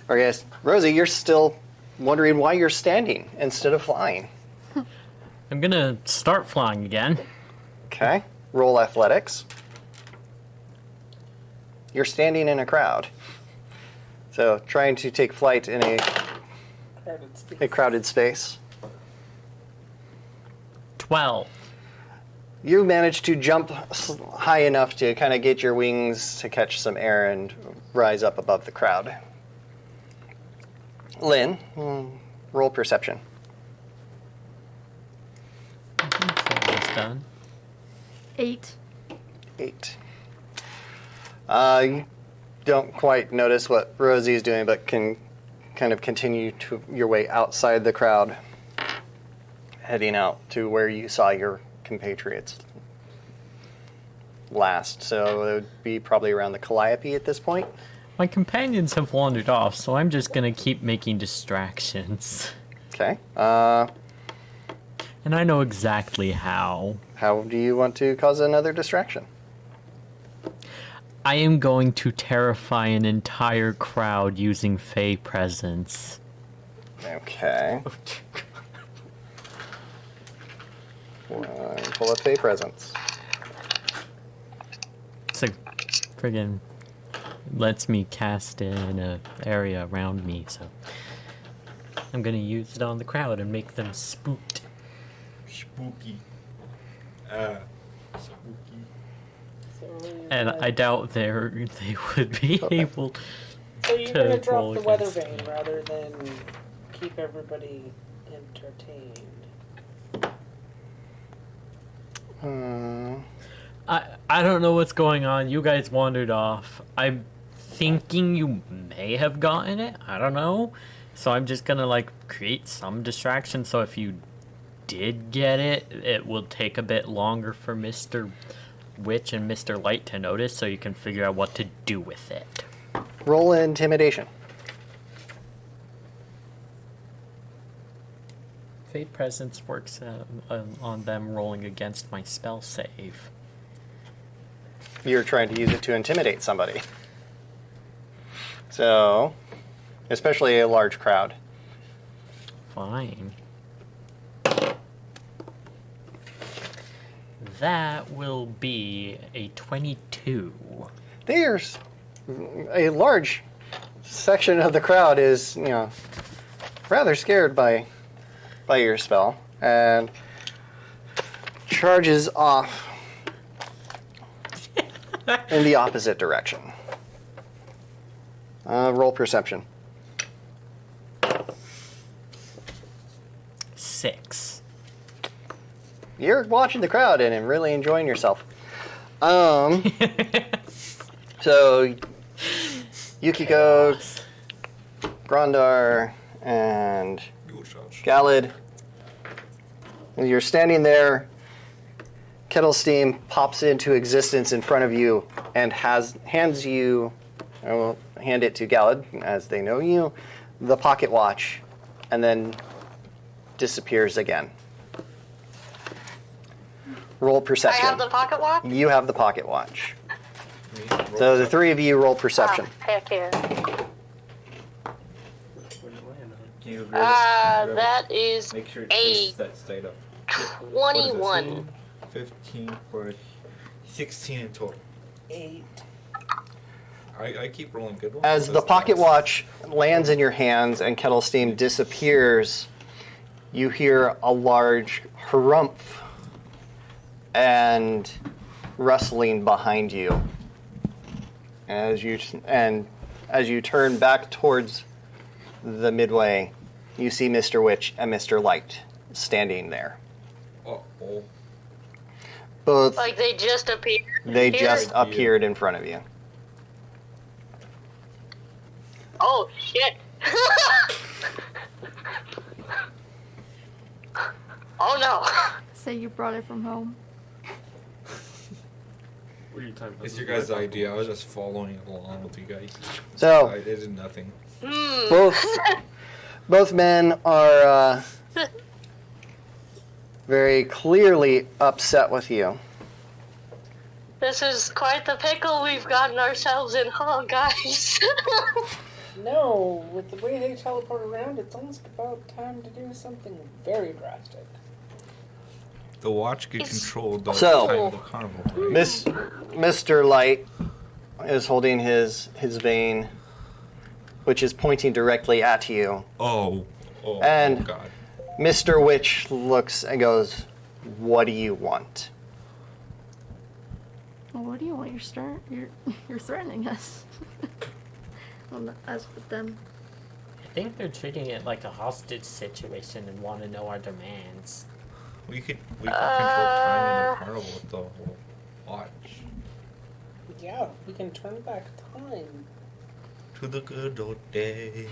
Or yes, Rosie, you're still wondering why you're standing instead of flying. I'm gonna start flying again. Okay. Roll athletics. You're standing in a crowd. So trying to take flight in a crowded space. 12. You managed to jump high enough to kind of get your wings to catch some air and rise up above the crowd. Lyn, roll perception. Almost done. 8. 8. You don't quite notice what Rosie's doing, but can kind of continue to your way outside the crowd, heading out to where you saw your compatriots last. So it would be probably around the Calliope at this point. My companions have wandered off, so I'm just gonna keep making distractions. Okay. And I know exactly how. How do you want to cause another distraction? I am going to terrify an entire crowd using Fey presence. Okay. Pull up Fey presence. It's like friggin' lets me cast it in an area around me, so I'm gonna use it on the crowd and make them spooked. Spooky. Spooky. And I doubt they would be able So you're to going to roll drop the weather against vane rather than keep everybody entertained. I don't know what's going on. You guys wandered off. I'm thinking you may have gotten it. I don't know. So I'm just gonna like create some distraction. So if you did get it, it will take a bit longer for Mr. Witch and Mr. Light to notice, so you can figure out what to do with it. Roll intimidation. Fate Presence works on them rolling against my spell save. You're trying to use it to intimidate somebody. So, especially a large crowd. Fine. That will be a 22. There's a large section of the crowd is, rather scared by your spell and charges off. in the opposite direction. Roll perception. 6. You're watching the crowd and really enjoying yourself. So, Yukiko, Grondar, and Galid. You're standing there. Kettle Steam pops into existence in front of you and hands you, I will hand it to Galid, as they know you, the pocket watch, and then disappears again. Roll perception. I have the pocket watch? You have the pocket watch. So the three of you roll perception. Heck yeah. Can you That is make sure it a stays that state up. 21. 15 for 16 in total. 8. I keep rolling good ones. As the pocket watch lands in your hands and Kettle Steam disappears, you hear a large harumph and rustling behind you. As you turn back towards the midway, you see Mr. Witch and Mr. Light standing there. Uh-oh. Both Like they just appeared. they here? just appeared in front of you. Oh shit. Oh no. Say you brought it from home. What are you talking about? It's your guys' idea. I was just following along with you guys. So I did nothing. both men are very clearly upset with you. This is quite the pickle we've gotten ourselves in, huh, guys? No, with the way they teleport around, it's almost about time to do something very drastic. The watch get controlled the So- time of the carnival. Right? Mr. Light is holding his vein, which is pointing directly at you. Oh And- God. Mr. Witch looks and goes, "What do you want?" Well, what do you want? You're threatening us. Well, us with them. I think they're treating it like a hostage situation and want to know our demands. We can control time in the carnival with the whole watch. Yeah, we can turn back time. To the good old days.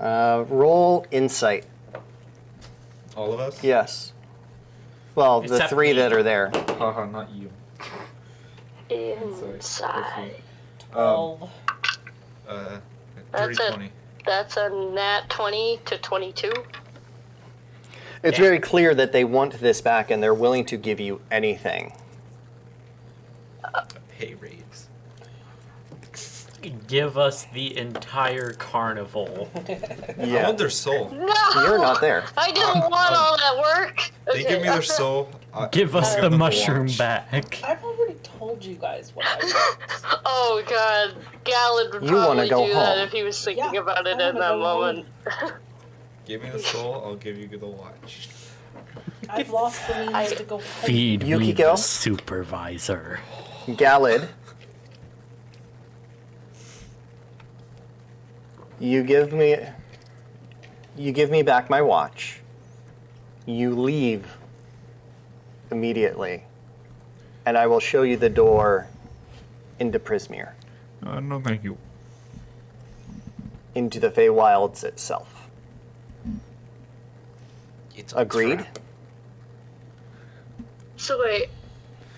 Roll insight. All of us? Yes. Well, the Except three me. that are there. Haha, not you. Inside. 12. That's 30, it. 20. That's a nat 20 to 22. It's very clear that they want this back and they're willing to give you anything. Pay raise. Give us the entire carnival. I want their soul. No! You're not there. I didn't want all that work. They give me their soul. Give us I'll the give them mushroom watch. back. I've already told you guys what I want. Oh god, Galid would You wanna probably go do that home. if he was thinking Yeah, about it I in wanna that go moment. Give me the soul, I'll give you the watch. I've lost the means to go home. Feed me Yukiko? the supervisor. Galid. You give me back my watch. You leave immediately. And I will show you the door into Prismere. No, thank you. Into the Feywilds itself. It's Agreed? So wait,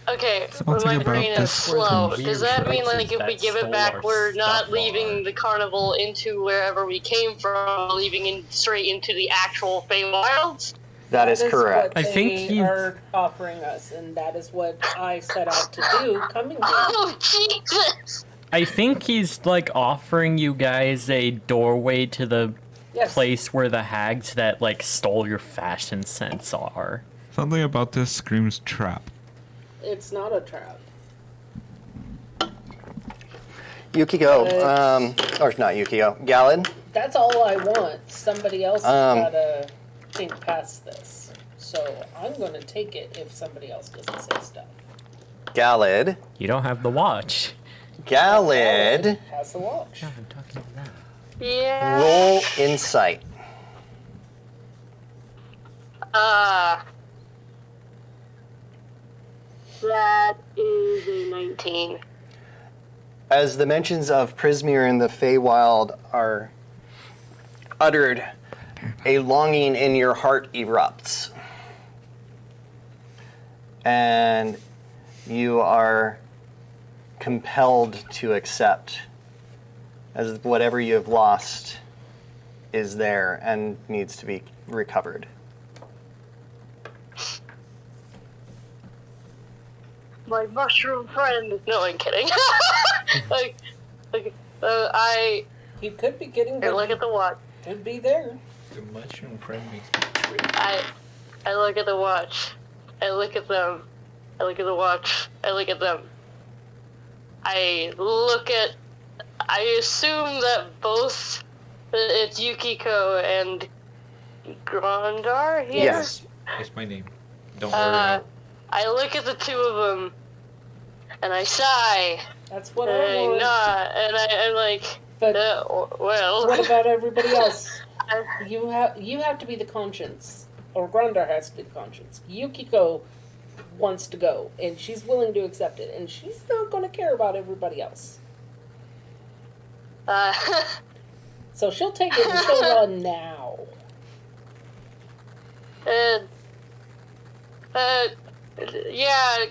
okay, Something my about brain is this slow. weird Does that mean like if that we give it stole back, our we're not stuff leaving are? the carnival into wherever we came from, leaving in straight into the actual Feywilds? That is correct. What I think they he's- are offering us, and that is what I set out to do coming here. Oh Jesus! I think he's like offering you guys a doorway to the Yes. place where the hags that like stole your fashion sense are. Something about this screams trap. It's not a trap. Yukiko, or not Yukiko, Galid. That's all I want. Somebody else has gotta think past this. so I'm going to take it if somebody else doesn't say stuff. Galid. You don't have the watch. Galid. Has the watch. No, I'm talking to that. Yeah. Roll insight. That is a 19. As the mentions of Prismere and the Feywild are uttered, a longing in your heart erupts. And you are compelled to accept as whatever you have lost is there and needs to be recovered. My mushroom friend. No, I'm kidding. I He could be getting look at the watch. Could be there. The mushroom friend makes me trip. I look at the watch. I look at them. I look at the watch. I look at them. I assume that both it's Yukiko and Grondar here. Yes. It's my name. Don't worry. I look at the two of them, and I sigh. That's what And I I want. nod, and I'm like, But well. what about everybody else? You have to be the conscience, or Grondar has to be the conscience. Yukiko wants to go, and she's willing to accept it, and she's not going to care about everybody else. So she'll take it and she'll run now. Yeah,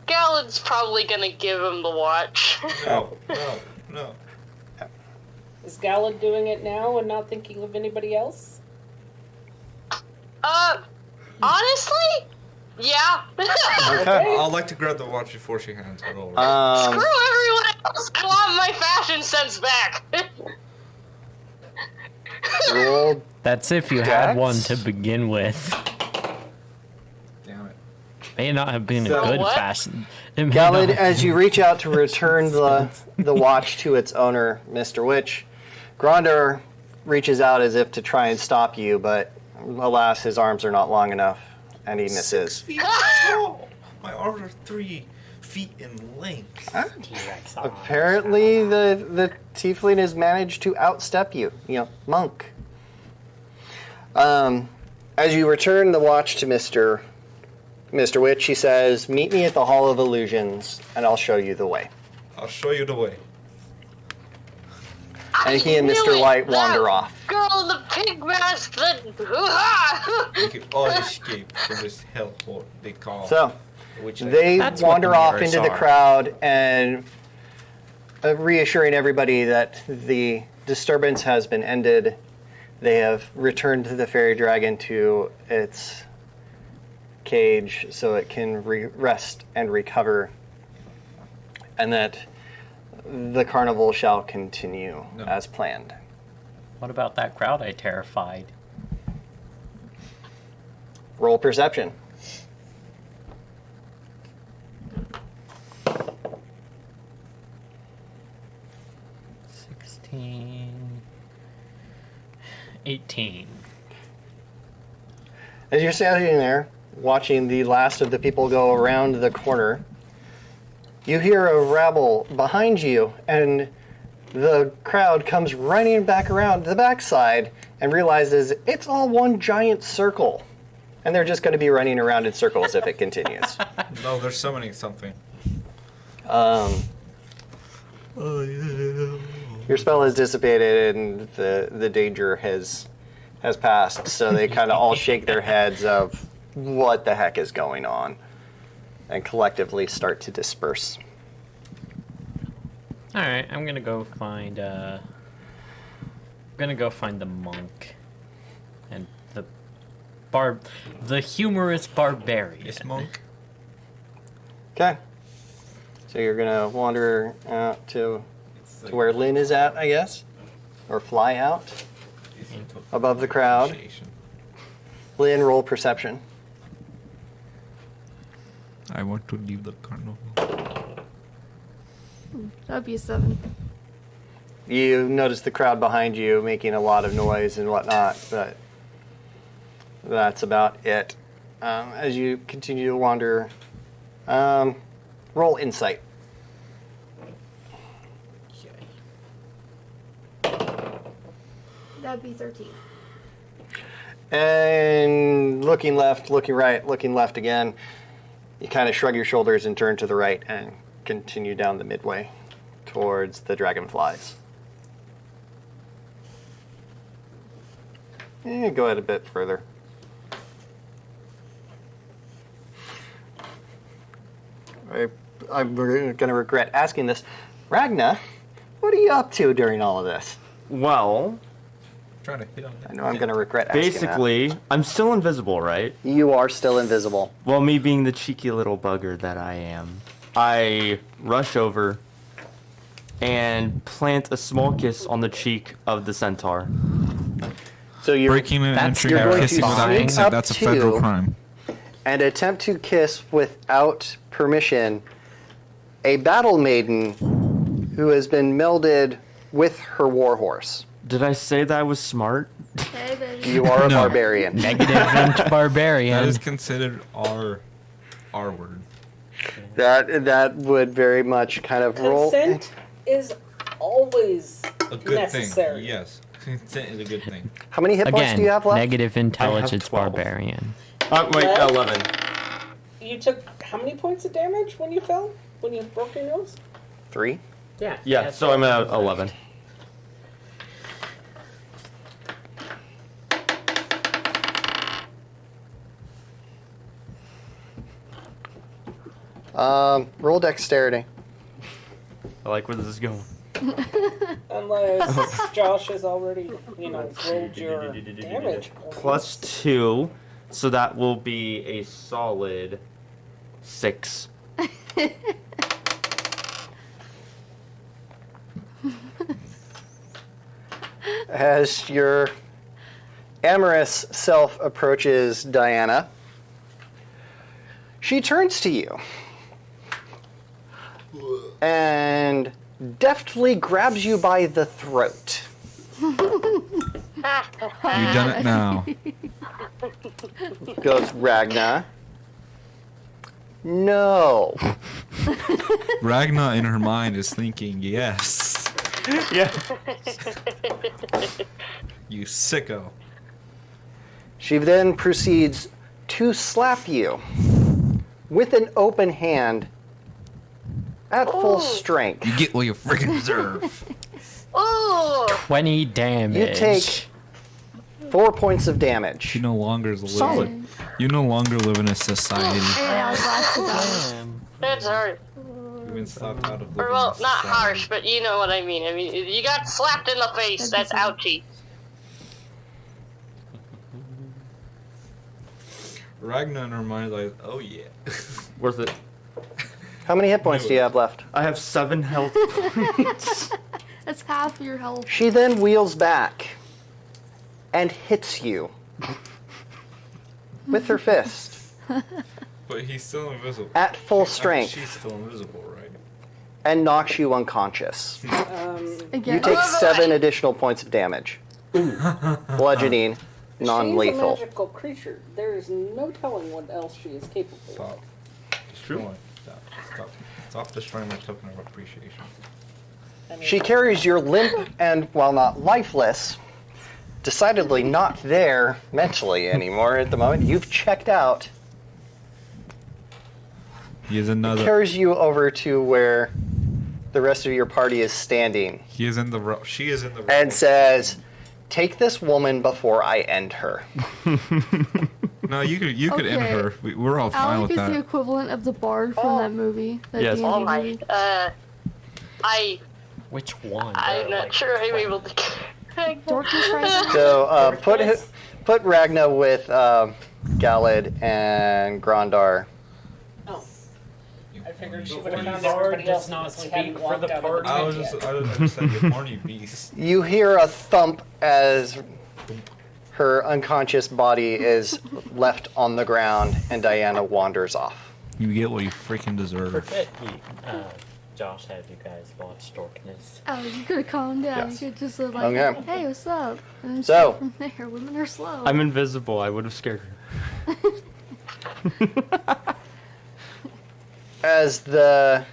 Galid's probably gonna give him the watch. No. Is Galid doing it now and not thinking of anybody else? Honestly? Yeah. Okay. I'd like to grab the watch before she hands it over. Screw everyone else! I want my fashion sense back! Roll. That's if you Dex? had one to begin with. Damn it. May not have been So- a good What? fashion. It may Galid, not- as you reach out to return the watch to its owner, Mr. Witch, Grondar reaches out as if to try and stop you, but alas, his arms are not long enough, and he 6 misses. feet tall. My arms are 3 feet in length. T-Rex arms. Apparently, the tiefling has managed to outstep you. Monk. As you return the watch to Mr. Witch, he says, "Meet me at the Hall of Illusions, and I'll show you the way." I'll show you the way. And he and Mr. Light wander off. Girl in the pig mask, We can all escape from this hellhole they call. So, Witchlight. they That's what wander the off mirrors into the are. crowd and reassuring everybody that the disturbance has been ended. They have returned the fairy dragon to its cage so it can rest and recover, and that the carnival shall continue No. as planned. What about that crowd I terrified? Roll perception. $16. 18. As you're standing there, watching the last of the people go around the corner, you hear a rabble behind you, and the crowd comes running back around the backside and realizes it's all one giant circle. And they're just going to be running around in circles if it continues. No, they're summoning something. Your spell has dissipated and the danger has passed, so they kind of all shake their heads of what the heck is going on and collectively start to disperse. All right, I'm gonna go find. I'm gonna go find the monk, and the humorous barbarian. It's Monk. Okay. So you're going to wander out to where Lyn is at, I guess? Or fly out above the crowd. Lyn, roll perception. I want to leave the carnival. That'd be a 7. You notice the crowd behind you making a lot of noise and whatnot, but that's about it. as you continue to wander. Roll insight. That'd be 13. And looking left, looking right, looking left again, you kind of shrug your shoulders and turn to the right and continue down the midway towards the dragonflies. Go ahead a bit further. I'm going to regret asking this. Ragnar, what are you up to during all of this? Well, Trying to hit on I know I'm going to regret asking basically, I'm still invisible, right? that. You are still invisible. Well, me being the cheeky little bugger that I am, I rush over and plant a small kiss on the cheek of the centaur. So you're Breaking and That's entering you're and going kissing to without sneak consent, up that's a federal to- crime. and attempt to kiss without permission a battle maiden who has been melded with her warhorse. Did I say that I was smart? Hey, baby. You are a No. barbarian. Negative int barbarian. That is considered our word. That would very much kind of roll. Consent is always A good necessary. thing. Yes. Consent is a good thing. How many hit points Again, do you have left? negative intelligence 12. barbarian. Wait, What? 11. You took how many points of damage when you fell? When you broke your nose? 3. Yeah. Yeah, so I'm at 11. Roll dexterity. I like where this is going. Unless Josh has already, rolled your damage. Plus 2, so that will be a solid 6. As your amorous self approaches Diana, she turns to you and deftly grabs you by the throat. You done it now. Goes, Ragnar. No. Ragnar in her mind is thinking, yes. Yeah. You sicko. She then proceeds to slap you with an open hand at full strength. You get what you freaking deserve. Ooh! 20 damage. You take 4 points of damage. She no longer live. Solid. You no longer live in a society. And I was last to die. Damn. That's hard. You've been slapped out of the Or, well, not harsh, but you know what I mean. I mean, you got slapped in the face. That's ouchie. Ragnar in her mind like, oh yeah. Worth it. How many hit points do you have left? I have 7 health points. That's half your health. She then wheels back and hits you with her fist But he's still invisible. at full strength She's still invisible, right? and knocks you unconscious. Again. You take 7 additional points of damage. Bludgeoning, She's a non-lethal. magical creature. There is no telling what else she is capable of. Stop. Destroying. Stop destroying my token of appreciation. I mean, She carries your limp and, while not lifeless, decidedly not there mentally anymore at the moment. You've checked out. He is another. Carries you over to where the rest of your party is standing He is in the. She is in the and says, "Take this woman before I end her." No, you could end Okay. her. We're all fine Alec with is the that. equivalent of the bard from that movie. That Yes. D&D Oh my. movie. Which one? I'm not sure I'm able to. Darkness Rising. So put Ragnar with Galid and Grondar. oh. I figured she would have The found bard everybody does else not because we speak hadn't for walked the out party. of I the was tent just yet. saying, you horny beast. You hear a thump as her unconscious body is left on the ground and Diana wanders off. You get what you freaking deserve. Forget Josh had you guys watch Darkness. Oh, you could have calmed down. Yes. You could just have like, Okay. hey, what's up? And then So- straight from there, women are slow. I'm invisible. I would have scared her. As the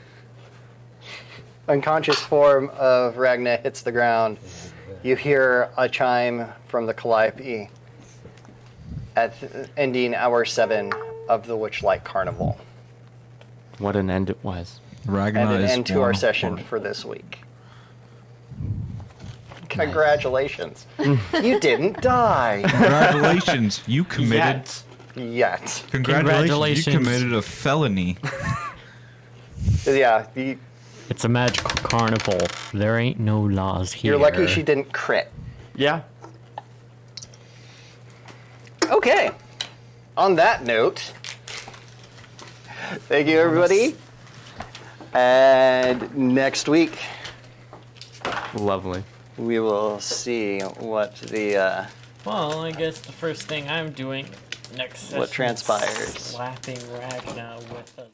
unconscious form of Ragnar hits the ground, you hear a chime from the Calliope at ending hour 7 of the Witchlight Carnival. What an end it was. Ragnar And an is end to our one session point. for this week. Congratulations. You didn't die. Congratulations, you committed. Yet. Congratulations, Congratulations. you committed a felony. Yeah, It's a magical carnival. There ain't no laws here. you're lucky she didn't crit. Yeah. Okay. On that note, thank you, everybody. And next week, Lovely. we will see what the Well, I guess the first thing I'm doing next session What transpires. is slapping Ragnar with a